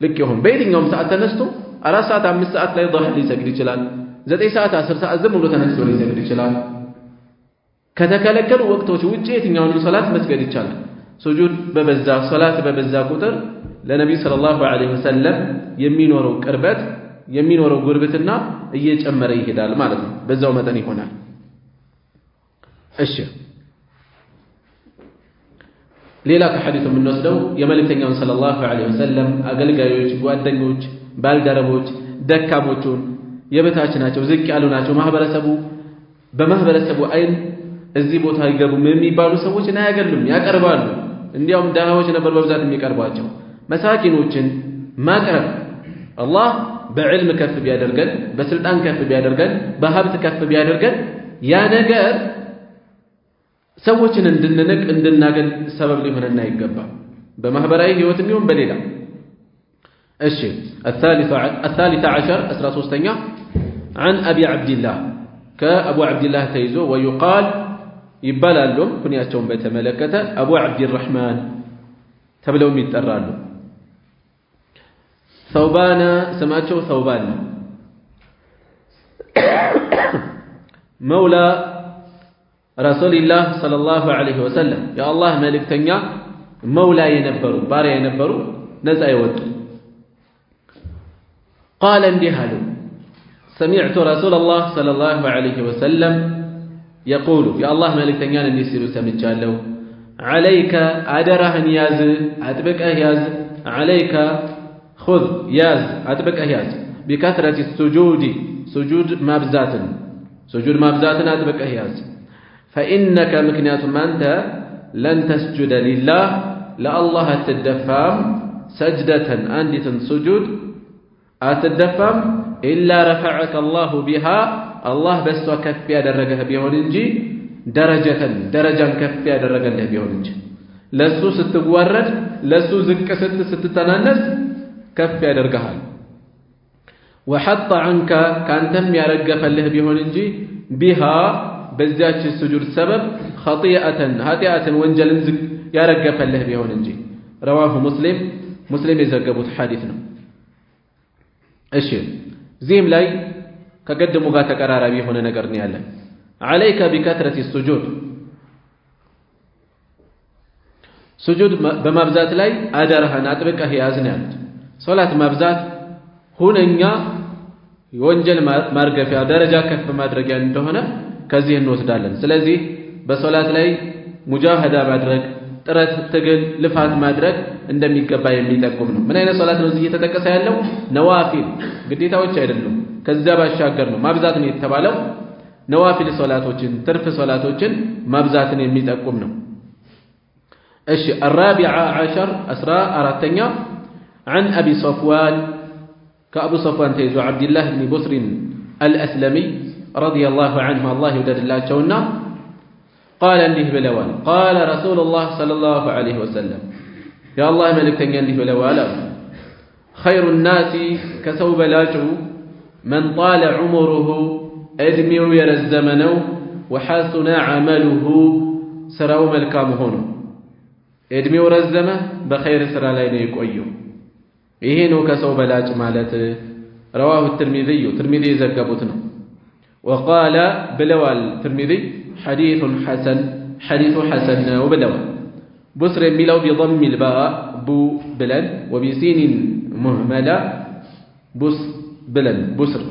ልክ የሆኑ በየትኛውም ሰዓት ተነስቶ 4 ሰዓት 5 ሰዓት ላይ ضحى ሊሰግድ ይችላል 9 ሰዓት 10 ሰዓት ዝም ብሎ ተነስቶ ሊሰግድ ይችላል ከተከለከሉ ወቅቶች ውጪ የትኛውንም ሶላት መስገድ ይቻላል ሱጁድ በበዛ ሶላት በበዛ ቁጥር ለነብዩ ሰለላሁ ዐለይሂ ወሰለም የሚኖረው ቅርበት የሚኖረው ጉርብትና እየጨመረ ይሄዳል ማለት ነው በዛው መጠን ይሆናል እሺ ሌላ ከሐዲሱ የምንወስደው የመልእክተኛውን ሰለላሁ ዐለይሂ ወሰለም አገልጋዮች ጓደኞች ባልደረቦች ደካሞቹን የበታች ናቸው ዝቅ ያሉ ናቸው በማህበረሰቡ አይን እዚህ ቦታ ይገቡ የሚባሉ ሰዎችን አያገሉም ያቀርባሉ እንዲያውም ዳሃዎች ነበር በብዛት የሚቀርባቸው መሳኪኖችን ማቅረብ አላህ በዕልም ከፍ ቢያደርገን በስልጣን ከፍ ቢያደርገን በሀብት ከፍ ቢያደርገን ያ ነገር ሰዎችን እንድንንቅ እንድናገል ሰበብ ሊሆንና ይገባል በማህበራዊ ህይወትም ይሁን በሌላ እሺ الثالث عشر 13ኛ عن ابي عبد الله كابو عبد الله تيزو ويقال ይባላሉ ኩንያቸውን በተመለከተ አቡ አብዱራህማን ተብለው ይጠራሉ ثوبان ስማቸው ثوبان مولى رسول الله صلى الله عليه وسلم يا الله ملك تنيا مولى ينبروا باري ينبروا نزع يودوا قال اندهالو سمعت رسول الله صلى الله عليه وسلم يقول يا الله ملك تنيا نسيرو سمجالو عليك أدرهن ياز أتبك أهياز عليك خذ ياز أتبك أهياز بكثرة السجود سجود مابزات أتبك أهياز فإنك مكنيات ما أنت لن تسجد لله لا الله تدفام سجدة أندت سجود أتدفام إلا رفعك الله بها الله بس وكفي درجها بيهوننجي درجة كفي درجة بيهوننجي لسو ستورد لسو زك ستتنانس كفي درجها وحط عنك كان تم يرجف له بيهوننجي بها بزياتش السجود سبب خطيئة وانجل زك يرجف له بيهوننجي رواه مسلم يزقبوت حديثنا الشيء زيم لاي كقدموا غا تقراربي هنا نقرني الله عليك بكثرة السجود سجود بمبزات لاي أدرها ناتبك هي أزنيات صلاة مبزات هنا يونجل مارقة في درجة كف مادرجة هنا كزيه النوس دالن سلازي بصلاة لاي مجاهدة مادرج ጥረት ትግል ልፋት ማድረግ እንደሚገባ የሚጠቁም ነው ምን አይነት ሶላት ነው እዚህ የተጠቀሰ ያለው ነዋፊል ግዴታዎች አይደሉም ከዛ ባሻገር ነው ማብዛት ነው የተባለው ነዋፊል ሶላቶችን ትርፍ ሶላቶችን ማብዛትን የሚጠቁም ነው እሺ الرابع عشر أسرى أرتنيا عن أبي صفوان كأبو صفوان تيزو عبد الله بن بصر الأسلمي رضي الله عنه الله يودد الله شونا قال انده بلوان قال رسول الله صلى الله عليه وسلم يا الله ملك تنده بلوان خير الناس كسوب لاجه من طال عمره ادميو يرزمنو وحسن عمله سراو ملكام هونو ادميو رزمه بخير سرا لاي ነው የቆየው ይሄ ነው ከሰው በላጭ ማለት رواه الترمذي ዘገቡት ነው وقال بلوال الترمذي حديث حسن وبلوى بصر ميلو بضم الباء بو بلن وبسين مهملة بص بلن بصر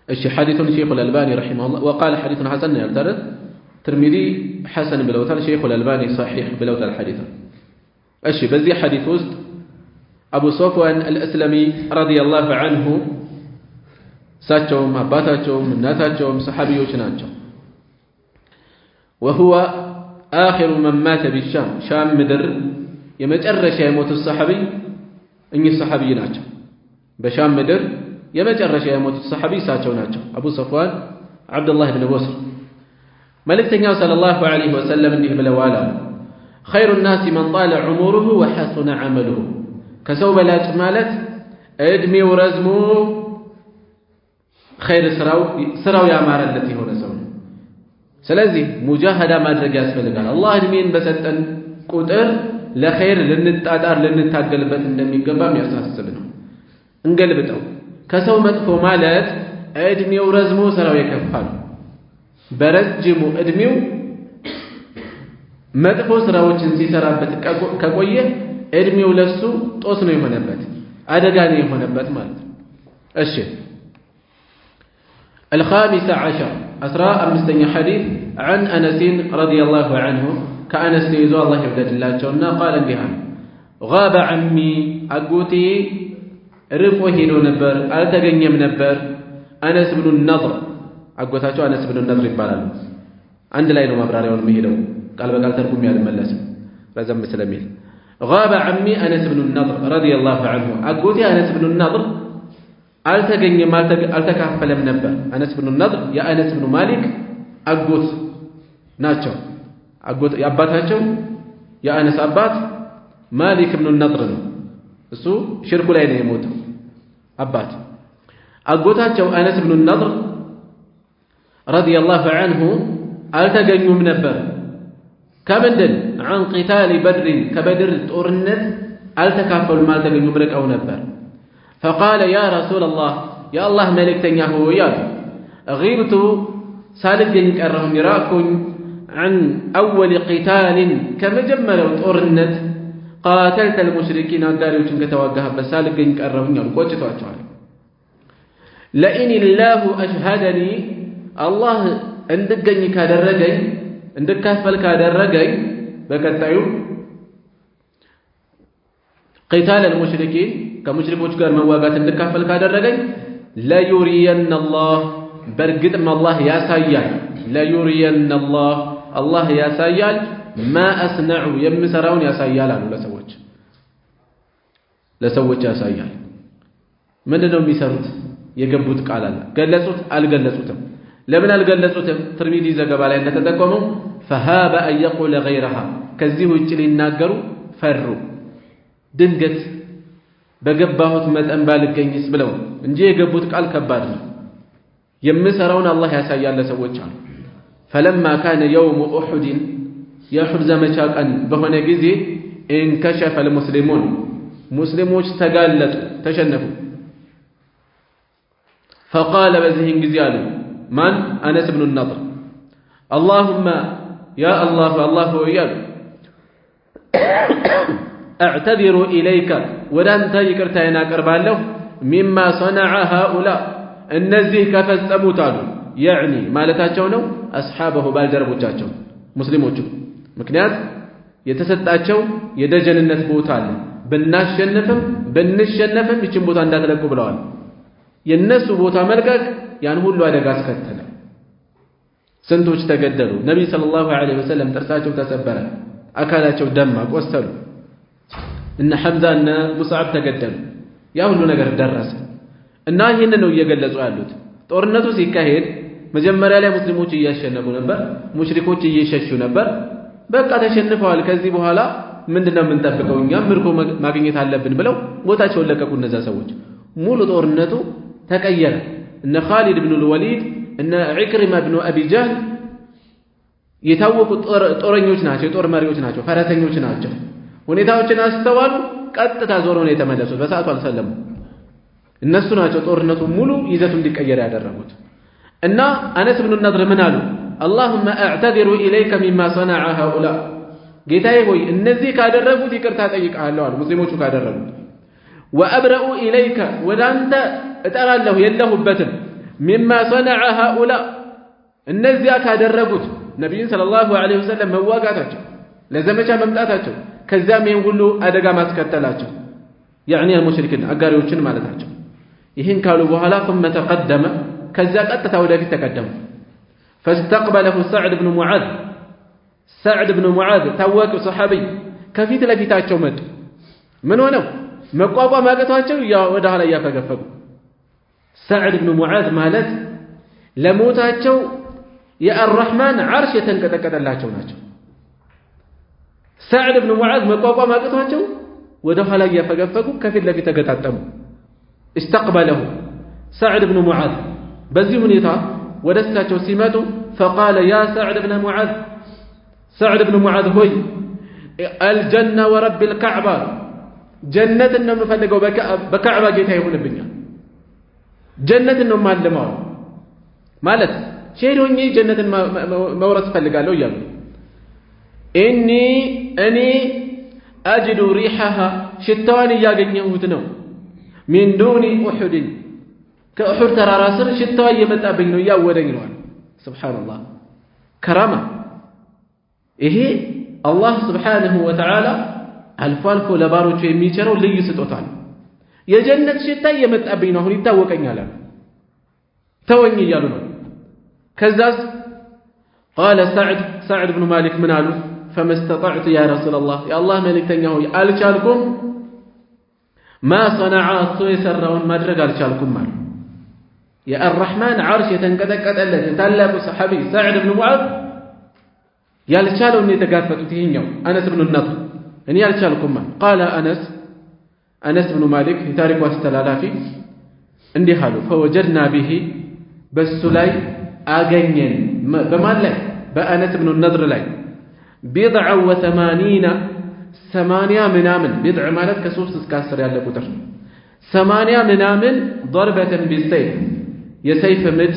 الشي حديث شيخ الألباني رحمه الله وقال حديث حسن يرترد ترمذي حسن بلوتال شيخ الألباني صحيح بلوتال الحديث الشي بزي حديث وسط أبو صفوان الأسلمي رضي الله عنه ساتشوم أباتاتشوم ناتاتشوم صحابيوش ناتشوم وهو آخر من مات بالشام شام مدر يمجرش يموت الصحابي إني الصحابي ناتشو بشام مدر يمجرش يموت الصحابي ساتشو ناتشو أبو صفوان عبد الله بن بصر ملك تنيا صلى الله عليه وسلم إنه بلوالا خير الناس من طال عمره وحسن عمله كسوب لا جمالت ادمي ورزمو خير سراو يا مار التي هو نسون ስለዚህ ሙጃሃዳ ማድረግ ያስፈልጋል አላህ እድሜን በሰጠን ቁጥር ለኸይር ልንጣጣር ልንታገልበት እንደሚገባ የሚያሳስብ ነው እንገልብጠው ከሰው መጥፎ ማለት እድሜው ረዝሞ ስራው የከፋል በረጅሙ እድሜው መጥፎ ስራዎችን ሲሰራበት ከቆየ እድሜው ለሱ ጦስ ነው የሆነበት አደጋ ነው የሆነበት ማለት ነው እሺ الخامس عشر أسراء أمستني حديث عن أنس رضي الله عنه كأنس يزوى الله يبدأ الله جونا قال بها غاب عمي أقوتي رفوه دو نبر ألتقني من نبر أنس بن النضر أقوتاتو أنس بن النضر يبالال عند لا ينو مبراري ونمهدو قال بقال تركم يا الملاس رزم مسلمين غاب عمي أنس بن النضر رضي الله عنه أقوتي أنس بن النضر አልተገኘም አልተካፈለም ነበር አነስ ብኑ ነድር የአነስ ብኑ ማሊክ አጎት ናቸው አጎት ያባታቸው የአነስ አባት ማሊክ ብኑ ነድር ነው እሱ ሽርኩ ላይ ነው የሞተው አባት አጎታቸው አነስ ብኑ ነድር ረዲየላሁ ዐንሁ አልተገኙም ነበር ከመንደል عن قتال بدر كبدر ጦርነት አልተካፈሉም አልተገኙም ርቀው ነበር فقال يا رسول الله يا الله ملكتني هو يال غيرت سالجن كرهم يراكن عن أول قتال كما جملوا طورنت قاتلت المشركين الداريوشن كتوجه بسالجن كرهم يال قوتوا أشعر لئن الله أشهدني الله عندكني كادرجي عندك كفل كادرجي بكتايو قتال المشركين كمشركوች ጋር መዋጋት እንድካፈል ካደረገኝ ለዩሪየን الله برقد ما الله ياسايال لا يرين الله الله ياسايال ما أصنع يمسرون ياسايال لسوج ياسايال من دون بيسرت يجبوت قالالا قلصوت القلصوتم لمن القلصوتم ترمذي زغبا ላይ እንደተጠቆመው فهاب أن يقول غيرها ከዚህ ውጭ ሊናገሩ ፈሩ ድንገት በገባሁት መጠን ባልገኝስ ብለው እንጂ የገቡት ቃል ከባድ ነው يمسرون الله يسايال لسوچ አሉ فلما كان يوم احد يحد زمቻ ቀን በሆነ ጊዜ انكشف المسلمون مسلموች ተጋለጡ ተሸነፉ فقال بذهن ጊዜ አሉ ማን أنس بن النضر اللهم يا الله الله وياك اعتذر إليك ودانت ይቅርታዬን አቀርባለሁ مما صنع هؤلاء እነዚህ ከፈጸሙት አሉ يعني ማለታቸው ነው አስሐበሁ ባልደረቦቻቸው ሙስሊሞቹ ምክንያት የተሰጣቸው የደጀንነት ቦታ አለ ብናሸነፍም ብንሸነፍም ይችን ቦታ እንዳትለቁ ብለዋል የነሱ ቦታ መልቀቅ ያን ሁሉ አደጋ አስከተለ ስንቶች ተገደሉ ነብይ ሰለላሁ ዐለይሂ ወሰለም ጥርሳቸው ተሰበረ አካላቸው ደማ ቆሰሉ እነ ሐምዛ እና ሙስዓብ ተገደሉ ያ ሁሉ ነገር ደረሰ እና ይሄን ነው እየገለጹ ያሉት ጦርነቱ ሲካሄድ መጀመሪያ ላይ ሙስሊሞች እያሸነፉ ነበር ሙሽሪኮች እየሸሹ ነበር በቃ ተሸንፈዋል ከዚህ በኋላ ምንድነው የምንጠብቀው እኛ ምርኮ ማግኘት አለብን ብለው ቦታቸውን ለቀቁ እነዛ ሰዎች ሙሉ ጦርነቱ ተቀየረ እነ ኻሊድ ኢብኑ الوليد እነ ኢክሪማ ኢብኑ አቢ ጀህል የታወቁ ጦረኞች ናቸው ጦር መሪዎች ናቸው ፈረሰኞች ናቸው ሁኔታዎችን አስተዋሉ ቀጥታ ዞሮ ነው የተመለሱት በሰዓቱ አልሰለሙ እነሱ ናቸው ጦርነቱ ሙሉ ይዘቱ እንዲቀየር ያደረጉት እና አነስ ኢብኑ ነድር ምን አሉ اللهم اعتذر اليك مما صنع هؤلاء ጌታዬ ሆይ እነዚህ ካደረጉት ይቅርታ ጠይቃለሁ አሉ ሙስሊሞቹ ካደረጉት وابرأ اليك ወዳንተ እጠራለሁ የለሁበትም مما صنع هؤلاء እነዚያ ካደረጉት ነብዩን ሰለላሁ ዐለይሂ ወሰለም መዋጋታቸው ለዘመቻ መምጣታቸው ከዛም ይሄን ሁሉ አደጋ ማስከተላቸው يعني المشركين አጋሪዎችን ማለታቸው ይሄን ካሉ በኋላ ثم تقدم ከዛ ቀጥታ ወደፊት ተቀደሙ فاستقبله سعد بن معاذ ታዋቂ ሰሃቢ ከፊት ለፊታቸው መጡ ምን ሆነው መቋቋም አቅቷቸው ወደ ኋላ ያፈገፈጉ سعد بن معاذ ማለት ለሞታቸው የአርራህማን ዓርሽ የተንቀጠቀጠላቸው ናቸው سعد بن معاذ መቋቋም አቅቷቸው ወደ ኋላ ያፈገፈጉ ከፊት ለፊት ተገጣጠሙ استقبله سعد بن معاذ በዚህ ሁኔታ ወደሳቸው ሲመጡ فقال يا سعد بن معاذ ሆይ الجنة ورب الكعبة جنة ነው የምፈልገው በካዕባ ጌታ ይሁንብኛል ጀነት ነው ማለማው ማለት ሼዶኝ ጀነትን መውረስ ፈልጋለሁ ይላል እኔ አጅዱ ريحها ሽታዋን ያገኘሁት ነው من دون احد ከኡሑድ ተራራ ስር ሽታዋ እየመጣብኝ ነው ያወደኝ ነው ሱብሃንአላህ ከራማ ይሄ አላህ ሱብሃነሁ ወተዓላ አልፎ አልፎ ለባሮቹ የሚቸረው ልዩ ስጦታ ነው የጀነት ሽታ እየመጣብኝ ነው አሁን ይታወቀኛል ተወኝ እያሉ ነው ከዛስ قال سعد بن مالك من قالوا فما استطعت يا رسول الله يا الله ملكتني هو አልቻልኩም ما صنعت يسرون ማድረግ አልቻልኩም ማለት የአርራህማን ዓርሽ የተንቀጠቀጠለት ታላቁ ሰሃቢ سعد بن معاذ ያልቻለውን የተጋፈጡት ይሄኛው አነስ ብኑ ነድር እኔ ያልቻልኩም قال أنس بن مالك የታሪኩ አስተላላፊ እንዲህ አሉ فوجدنا به በሱ ላይ አገኘን በማን ላይ በአነስ ብኑ ነድር ላይ بضع وثمانين 80 ምናምን بضع ማለት ከ3 እስከ 10 ያለ ቁጥር 80 ምናምን ضربة بالسيف የሰይፍ ምት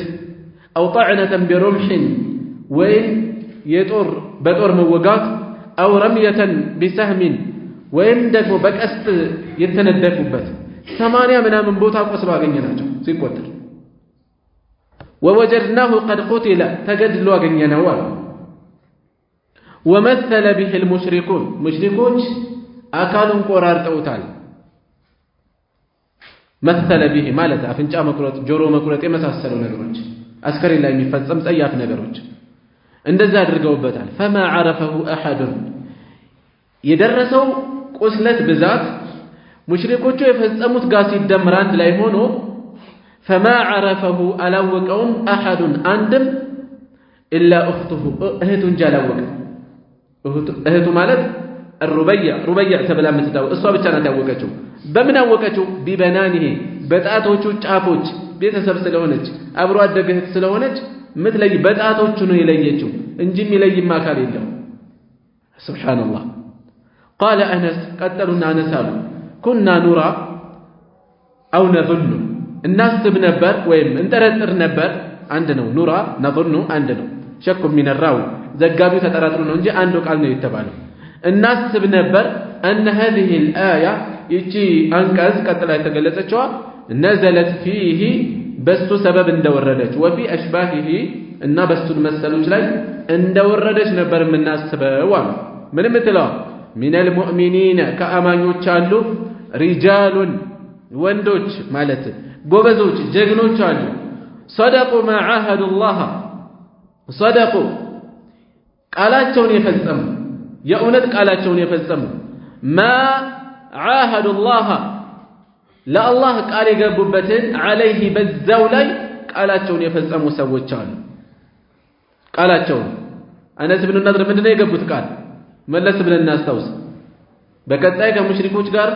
أو طعنة برمح ወይም የጦር በጦር መወጋት أو رمية بسهم ወይም ደግሞ በቀስት የተነደፉበት 80 ምናምን ቦታ ቆስሎ አገኘናቸው ሲቆጠር ووجدناه قد قتل ተገድሎ አገኘነው ومثل به المشركون مشركوች አካሉን ቆራርጠውታል مثل به ማለት አፍንጫ መቁረጥ ጆሮ መቁረጥ የመሳሰሉ ነገሮች አስከሬን ላይ የሚፈጸም ጸያፍ ነገሮች እንደዛ አድርገውበታል فما عرفه احد የደረሰው ቁስለት ብዛት ሙሽሪኮቹ የፈጸሙት ጋር ሲደመር አንድ ላይ ሆኖ فما عرفه አላወቀውም احد አንድም الا اخته እህቱን ጃላወቀ እህቱ ማለት الربيع ተብላ የምትታወቅ እሷ ብቻ ናት ያወቀችው በምን አወቀችው ቢበናኒሂ በጣቶቹ ጫፎች ቤተሰብ ስለሆነች አብሮ አደገ እህት ስለሆነች ምትለይ በጣቶቹ ነው የለየችው እንጂ የሚለይም አካል የለም ሱብሃንአላህ قال انس ቀጠሉና አነሳሉ كنا نرى او نظن እናስብ ነበር ወይም እንጠረጥር ነበር አንድ ነው ኑራ ነظن አንድ ነው ሸክ من الراوي ዘጋቢው ተጠራጥሮ ነው እንጂ አንድ ቃል ነው የተባለው እናስብ ነበር ان هذه الايه ይቺ አንቀጽ ቀጥላ የተገለጸችው نزلت فيه በሱ ሰበብ እንደወረደች وفي اشباهه እና በሱን መሰሎች ላይ እንደወረደች ነበር የምናስበው አሉ ምንም ትለው من المؤمنين ከአማኞች አሉ رجال ወንዶች ማለት ጎበዞች ጀግኖች አሉ صدقوا ما عاهدوا الله صدقوا ቃላቸውን የፈጸሙ የእውነት ቃላቸውን የፈጸሙ ما عاهدوا الله ለአላህ ቃል የገቡበትን عليه በዛው ላይ ቃላቸውን የፈጸሙ ሰዎች አሉ ቃላቸውን አነስ ብን ነድር ምንድነው የገቡት ቃል መለስ ብለን እናስታውስ በቀጣይ ከሙሽሪኮች ጋር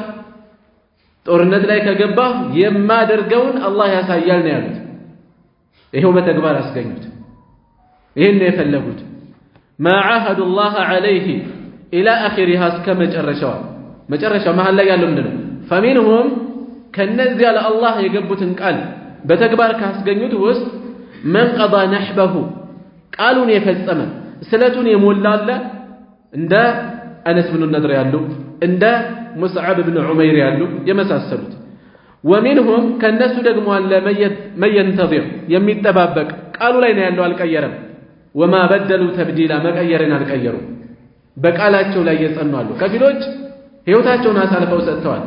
ጦርነት ላይ ከገባ የማደርገውን አላህ ያሳያል ነው ያሉት ይሄው በተግባር አስገኙት ይሄን ነው የፈለጉት ما عاهدوا الله عليه الى اخرها እስከ መጨረሻው መሃል ላይ ያለው ምንድነው فمنهم ከነዚያ ለአላህ የገቡትን ቃል በተግባር ካስገኙት ውስጥ من قضى نحبه ቃሉን የፈጸመ ስለቱን የሞላለ እንደ አነስ ብን ነድር ያሉ እንደ ሙስዓብ ብን ዑመይር ያሉ የመሳሰሉት ومنهم ከነሱ ደግሞ አለ መየንተظር የሚጠባበቅ ቃሉ ላይ ነው ያለው አልቀየረም وما بدلوا تبديلا መቀየርን አልቀየሩ በቃላቸው ላይ የጸኑ አሉ ከፊሎች ህይወታቸውን አሳልፈው ሰጥተዋል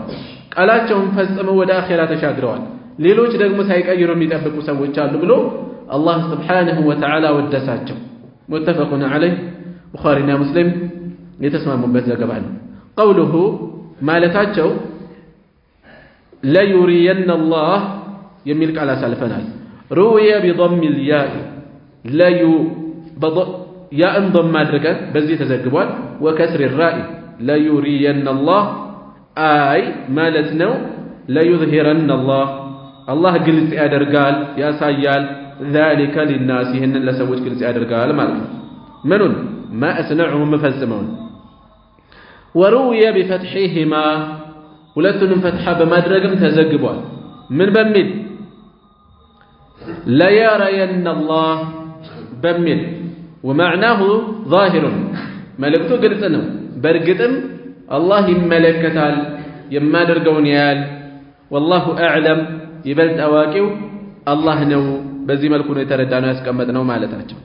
ቃላቸውን ፈጽመው ወደ አኺራ ተሻግረዋል ሌሎች ደግሞ ሳይቀይሩ የሚጠብቁ ሰዎች አሉ ብሎ አላህ Subhanahu Wa Ta'ala ወደሳቸው متفقون عليه ቡኻሪና ሙስሊም የተስማሙበት ዘገባ ነው قوله ማለታቸው ليرين الله የሚል ቃል አሳልፈናል روي بضم الياء ያእን ضم ማድረግ በዚህ ተዘግቧል وكسر الراء ليرين الله አይ ማለት ነው ليظهرن الله ግልጽ ያደርጋል ያሳያል ذلك للناس ይህንን ለሰዎች ግልጽ ያደርጋል ማለት ነው ምኑን ما أصنعه مفزمون وروي بفتحهما ሁለቱንም ፈትሐ በማድረግም ተዘግቧል ምን በሚል لا يرين الله በሚል ومعناه ظاهر መልእክቱ ግልጽ ነው በእርግጥም አላህ ይመለከታል የማደርገውን ያያል والله أعلم ይበልጥ አዋቂው አላህ ነው በዚህ መልኩ ነው የተረዳነው ያስቀመጥነው ማለታቸው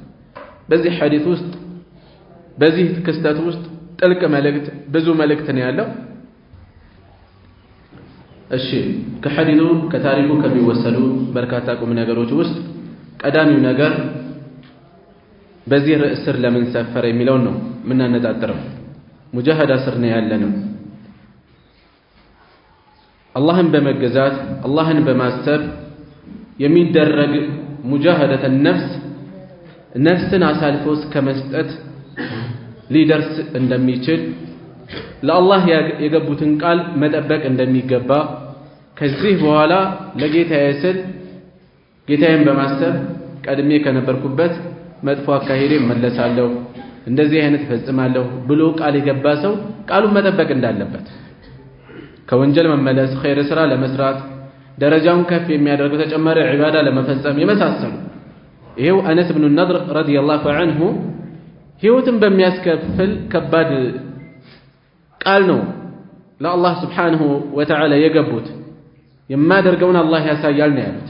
በዚህ ሐዲስ ውስጥ በዚህ ክስተት ውስጥ ጥልቅ መልእክት ብዙ መልእክት ነው ያለው እሺ ከሐዲሱ ከታሪኩ ከሚወሰዱ በርካታ ቁም ነገሮች ውስጥ ቀዳሚው ነገር በዚህ ርዕስ ስር ለምን ሰፈረ የሚለው ነው ምን አነጣጥረው ሙጃሃዳ ስር ነው ያለነው አላህን በመገዛት አላህን በማሰብ የሚደረግ ሙጃሃደተ ነፍስን አሳልፎ እስከመስጠት ሊደርስ እንደሚችል ለአላህ የገቡትን ቃል መጠበቅ እንደሚገባ ከዚህ በኋላ ለጌታዬ ስል ጌታዬን በማሰብ ቀድሜ ከነበርኩበት መጥፎ አካሄዴ መለሳለሁ እንደዚህ አይነት ፈጽማለሁ ብሎ ቃል የገባ ሰው ቃሉን መጠበቅ እንዳለበት ከወንጀል መመለስ ኸይር ስራ ለመስራት ደረጃውን ከፍ የሚያደርግ ተጨማሪ ዒባዳ ለመፈጸም የመሳሰሉ ይሄው አነስ ኢብኑ ነድር ረዲየላሁ ዐንሁ ህይወትን በሚያስከፍል ከባድ ቃል ነው ለአላህ ስብሓንሁ ወተዓላ የገቡት የማደርገውን አላህ ያሳያል ነው ያሉት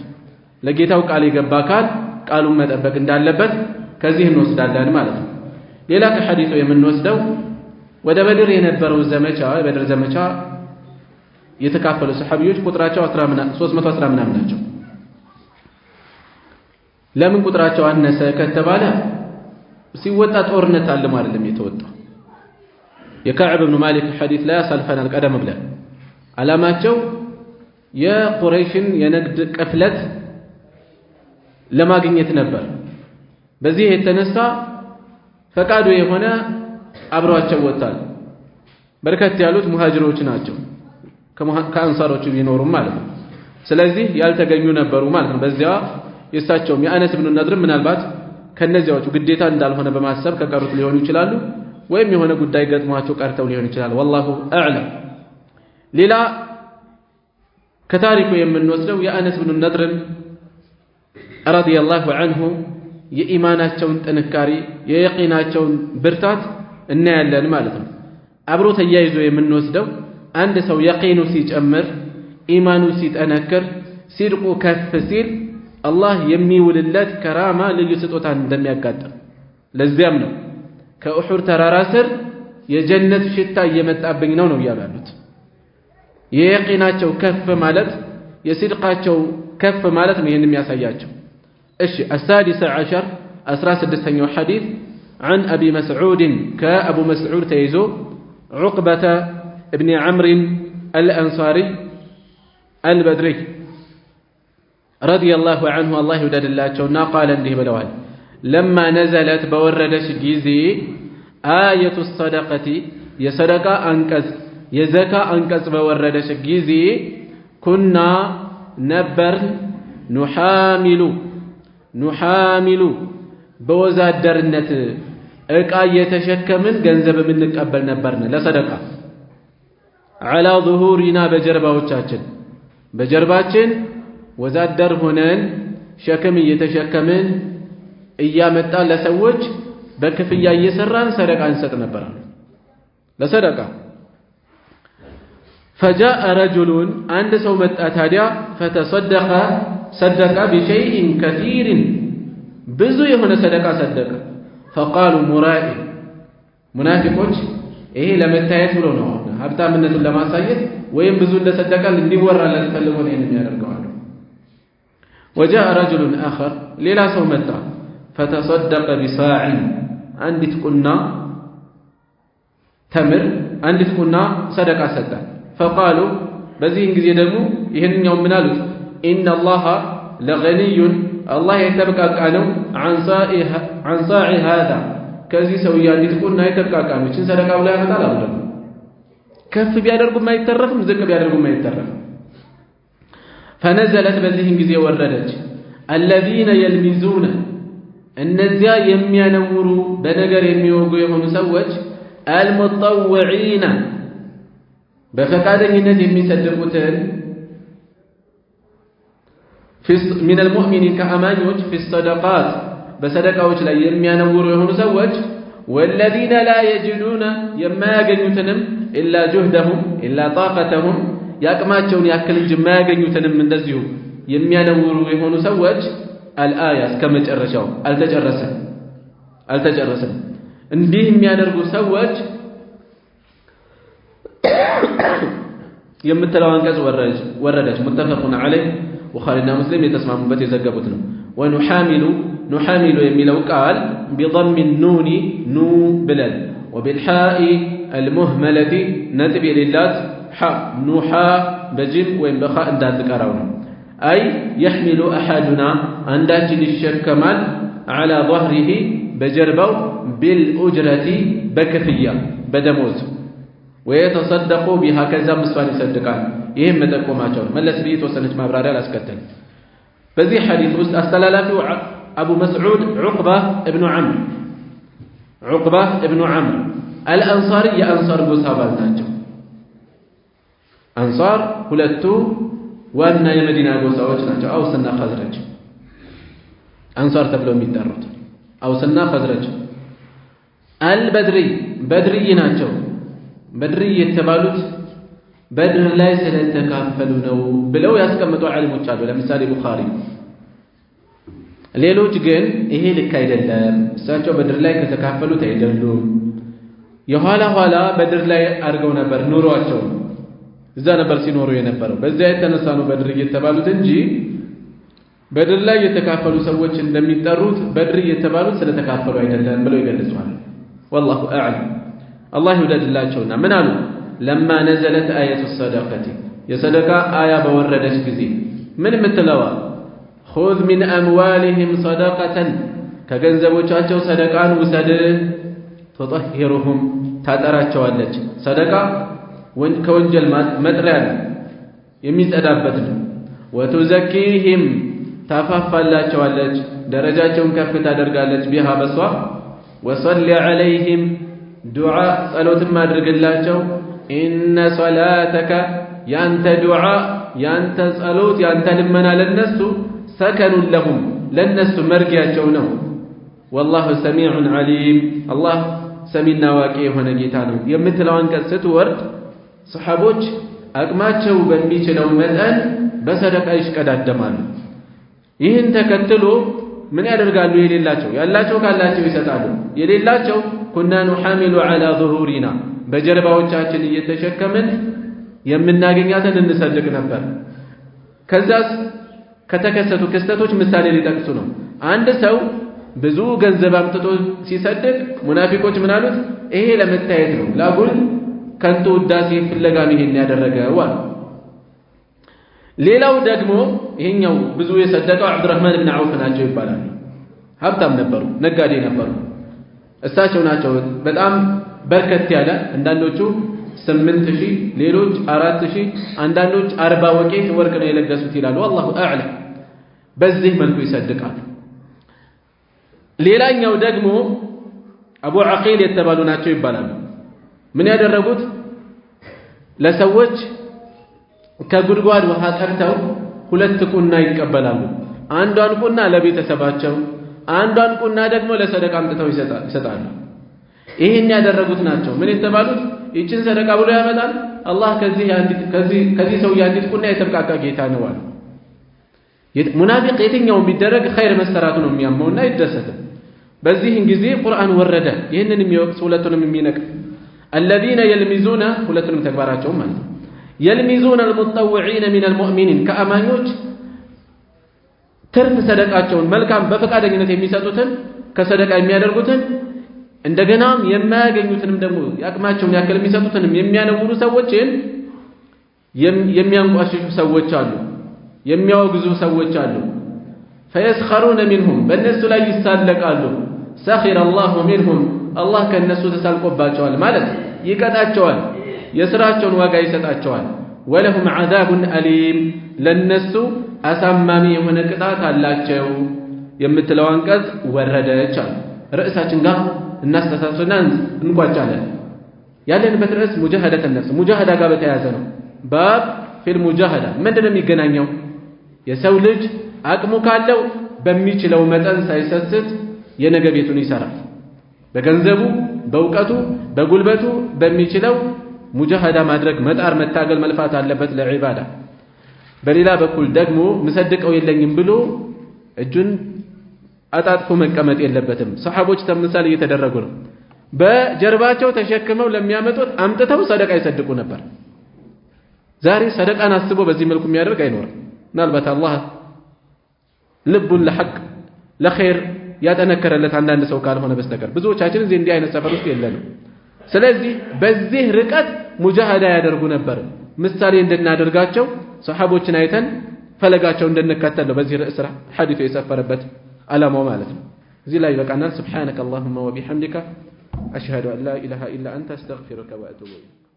ለጌታው ቃል የገባ ካል ቃሉን መጠበቅ እንዳለበት ከዚህ እንወስዳለን ማለት ነው ሌላ ከሐዲሱ የምንወስደው ወደ በድር የነበረው ዘመቻ የበድር ዘመቻ የተካፈሉ ሰሃቢዎች ቁጥራቸው 310 ምናምን ናቸው ለምን ቁጥራቸው አነሰ ከተባለ ሲወጣ ጦርነት አለም አይደለም የተወጣው የካዕብ ኢብኑ ማሊክ ሐዲስ ላይ አሳልፈናል ቀደም ብለን አላማቸው የቁረይሽን የንግድ ቅፍለት ለማግኘት ነበር በዚህ የተነሳ ፈቃዱ የሆነ አብሯቸው ወጣል በርከት ያሉት ሙሃጅሮች ናቸው ከአንሳሮቹ ቢኖሩም ማለት ነው ስለዚህ ያልተገኙ ነበሩ ማለት ነው በዚያ የሳቸውም የአነስ ኢብኑ ነድር ምናልባት ከነዚያዎቹ ግዴታ እንዳልሆነ በማሰብ ከቀሩት ሊሆኑ ይችላሉ ወይም የሆነ ጉዳይ ገጥሟቸው ቀርተው ሊሆን ይችላል والله اعلم ሌላ ከታሪኩ የምንወስደው የአነስ ኢብኑ ነድር ረዲየላሁ ዐንሁ የኢማናቸውን ጥንካሬ የየቂናቸውን ብርታት እናያለን ማለት ነው አብሮ ተያይዞ የምንወስደው አንድ ሰው የቂኑ ሲጨምር ኢማኑ ሲጠነክር ሲድቁ ከፍ ሲል አላህ የሚውልለት ከራማ ልዩ ስጦታን እንደሚያጋጥም ለዚያም ነው ከኡሑድ ተራራ ስር የጀነት ሽታ እየመጣብኝ ነው ያሉት የየቂናቸው ከፍ ማለት የሲድቃቸው ከፍ ማለት ነው ይሄን የሚያሳያቸው እሺ السادس عشر 16ኛው ሐዲስ عن أبي مسعود كأبو مسعود تيزو عقبة ابن عمرو الأنصاري البدري رضي الله عنه الله يودد الله شونا قال انده بلوال لما نزلت بوردش جيزي آية الصدقة يصدقى أنكز يزكى أنكز بوردش جيزي كنا نبر نحامل بوزاد درنت እቃ የተሸከምን ገንዘብ የምንቀበል ነበርና ለሰደቃ على ظهورنا በጀርባችን ወዛደር ሆነን ሸክም እየተሸከምን እያመጣ ለሰዎች በክፍያ እየሰራን ሰደቃ እንሰጥ ነበር ለሰደቃ فجاء رجل عند سو መጣ ታዲያ فتصدق بشيء كثير ብዙ የሆነ ሰደቃ ሰደቀ فقالوا مرائي ሙናፊቆች ይሄ ለመታየት ብሎ ነው ሀብታምነቱን ለማሳየት ወይም ብዙ እንደሰደቀል እንዲወራለት ፈልጎ ነው የሚያደርገው وجاء رجل آخر ሌላ ሰው መጣ فتصدق بصاع አንዲት ቁና ተምር አንዲት ቁና ሰደቃ ሰጠ فقالوا በዚህን ጊዜ ደግሞ ይሄንኛው ምን አሉት ان الله لغني الله የተበቃቃ ነው عن صاع هذا ከዚህ ሰውዬ አንዲት ቁና የተበቃቃ ነው እቺን ሰደቃ ብላ ያመጣል አይደል ከፍ ቢያደርጉም አይተረፍም ዝቅ ቢያደርጉም አይተረፍም فنزلت በዚህን ጊዜ ወረደች الذين يلمزون እነዚያ የሚያነውሩ በነገር የሚወጉ የሆኑ ሰዎች المتطوعين በፈቃደኝነት የሚሰድቁትን من المؤمنين كأمانيوች في الصدقات በሰደቃዎች ላይ የሚያነውሩ የሆኑ ሰዎች والذين لا يجدون የማያገኙትንም إلا جهدهم إلا طاقتهم ያቅማቸውን ያክል እንጂ የማያገኙትንም እንደዚሁ የሚያነውሩ የሆኑ ሰዎች الآية እስከመጨረሻው አልተጨረሰም እንዲህ የሚያደርጉ ሰዎች የምትለው አንቀጽ ወረደች متفق عليه ቡኻሪና ሙስሊም የተስማሙበት የዘገቡት ነው ونحامل የሚለው ቃል بضم النون نو بلل وبالحاء المهملة نتب للات حاء نوحا بجم وين بخاء እንዳትቀራው ነው أي يحمل أحدنا عنداችን ይሸከማል على ظهره بجربው بالأجرة بكفية بدموز ويتصدق بها كذا مسوان يصدقان ይሄም መጠቆማቸው መለስ ብዬ ተወሰነች ማብራሪያ አላስከተል በዚህ ሐዲስ ውስጥ አስተላላፊው አቡ መስዑድ ዑቅባ ኢብኑ ዐምር አልአንሳሪ የአንሳር ጎሳ አባል ናቸው አንሷር ሁለቱ ዋና የመዲና ጎሳዎች ናቸው አውስና ኸዝረጅ አንሷር ተብለው የሚጠሩት አውስና ኸዝረጅ አልበድሪ በድሪ ናቸው በድሪ የተባሉት በድር ላይ ስለተካፈሉ ነው ብለው ያስቀምጡ ዓሊሞች አሉ ለምሳሌ ቡኻሪ ሌሎች ግን ይሄ ልክ አይደለም እሳቸው በድር ላይ ከተካፈሉት አይደሉም የኋላ ኋላ በድር ላይ አድርገው ነበር ኑሯቸው እዛ ነበር ሲኖሩ የነበረው በዚያ የተነሳ ነው በድር የተባሉት እንጂ በድር ላይ የተካፈሉ ሰዎች እንደሚጠሩት በድር የተባሉት ስለተካፈሉ አይደለም ብለው ይገልጻሉ والله اعلم الله ይወደድላቸውና ምን አሉ لما نزلت آية الصدقة የሰደቃ አያ በወረደች ጊዜ ምን ምትለዋ خذ من أموالهم صدقة ከገንዘቦቻቸው ሰደቃን ውሰድ تطهرهم ታጠራቸዋለች ሰደቃ ከወንጀል መጥሪያ የሚጸዳበት ነው وتزكيهم ታፋፋላቸዋለች ደረጃቸውን ከፍ ታደርጋለች ቢሃ በሷ وصل عليهم دعاء ጸሎትም አድርግላቸው إن صلاتك ያንተ ዱዓ ያንተ ጸሎት ያንተ ልመና ለነሱ سكن لهم ለነሱ መርጊያቸው ነው والله سميع عليم الله ሰሚና ዋቂ የሆነ ጌታ ነው የምትለው አንቀጽ ስትወርድ ሰሃቦች አቅማቸው በሚችለው መጠን በሰደቃ ይሽቀዳደማሉ ይህን ተከትሎ ምን ያደርጋሉ የሌላቸው ያላቸው ካላቸው ይሰጣሉ የሌላቸው كنا نحمل على ظهورنا በጀርባዎቻችን እየተሸከምን የምናገኛትን እንሰድቅ ነበር ከዛስ ከተከሰቱ ክስተቶች ምሳሌ ሊጠቅሱ ነው አንድ ሰው ብዙ ገንዘብ አምጥቶ ሲሰድቅ ሙናፊቆች ምን አሉት ይሄ ለመታየት ነው ላጉል ከንቱ ውዳሴ ፍለጋ ይሄን ያደረገው አሉ ሌላው ደግሞ ይሄኛው ብዙ የሰደቀው አብዱራህማን ኢብኑ አውፍ ናቸው ይባላል ሀብታም ነበሩ ነጋዴ ነበሩ እሳቸው ናቸው በጣም በርከት ያለ አንዳንዶቹ 8000 ሌሎች 4000 አንዳንዶች 40 ወቄት ወርቅ ነው የለገሱት ይላሉ والله اعلم በዚህ መልኩ ይሰድቃሉ ሌላኛው ደግሞ አቡ አቂል የተባሉ ናቸው ይባላሉ ምን ያደረጉት ለሰዎች ከጉድጓድ ውሃ ቀርተው ሁለት ቁና ይቀበላሉ አንዷን ቁና ለቤተሰባቸው አንዷን ቁና ደግሞ ለሰደቃ አምጥተው ይሰጣሉ ይሄን ያደረጉት ናቸው ምን የተባሉት ይችን ሰደቃ ብሎ ያመጣል አላህ ከዚህ ሰው ያንዲት ቁና የተብቃቃ ጌታ ነው አለ ሙናፊቅ የትኛው ቢደረግ ኸይር መሰራቱ ነው የሚያመውና ይደሰት በዚህን ጊዜ ቁርአን ወረደ ይሄንን የሚወቅስ ሁለቱንም የሚነቅ الذين يلمزون ሁለቱንም ተግባራቸው ማለት يلمزون المتطوعين من المؤمنين ከአማኞች ትርፍ ሰደቃቸውን መልካም በፈቃደኝነት የሚሰጡትን ከሰደቃ የሚያደርጉትን እንደገና የማያገኙትንም ደግሞ ያቅማቸውን ያከለ የሚሰጡትንም የሚያነውሩ ሰዎችን የሚያንቋሽሹ ሰዎች አሉ የሚያወግዙ ሰዎች አሉ فيسخرون منهم በእነሱ ላይ ይሳለቃሉ سخر الله منهم الله ከነሱ ተሳልቆባቸዋል ማለት ይቀጣቸዋል የሥራቸውን ዋጋ ይሰጣቸዋል ولهم عذاب أليم ለነሱ አሳማሚ የሆነ ቅጣት አላቸው የምትለው አንቀጽ ወረደች ርዕሳችን ጋር እናስተሳስረና እንቋጫለን ያለንበት ርዕስ ሙጃሃዳት النفس ሙጃሃዳ ጋር በተያያዘ ነው ባብ ፊል ሙጃሃዳ ምንድነው የሚገናኘው የሰው ልጅ አቅሙ ካለው በሚችለው መጠን ሳይሰስት የነገ ቤቱን ይሰራል በገንዘቡ በእውቀቱ በጉልበቱ በሚችለው ሙጃሃዳ ማድረግ መጣር መታገል መልፋት አለበት ለዒባዳ በሌላ በኩል ደግሞ መሰደቀው የለኝም ብሎ እጁን አጣጥፎ መቀመጥ የለበትም ሰሃቦች ተምሳሌ እየተደረጉ ነው በጀርባቸው ተሸክመው ለሚያመጡት አምጥተው ሰደቃ ይሰድቁ ነበር ዛሬ ሰደቃን አስቦ በዚህ መልኩ የሚያደርግ አይኖርም ምናልባት አላህ ልቡን ለሐቅ ለኸይር ያጠነከረለት አንዳንድ ሰው ካልሆነ በስተቀር ብዙዎቻችን እዚህ እንዲህ አይነት ሰፈር ውስጥ የለንም ስለዚህ በዚህ ርቀት ሙጃሃዳ ያደርጉ ነበር ምሳሌ እንድናደርጋቸው ሰሃቦችን አይተን ፈለጋቸው እንድንከተለው በዚህ ርዕስ ሐዲሱ የሰፈረበት ዓላማው ማለት ነው እዚህ ላይ በቃናል ሱብሃነከ اللهم وبحمدك أشهد أن لا إله إلا أنت أستغفرك وأتوب إليك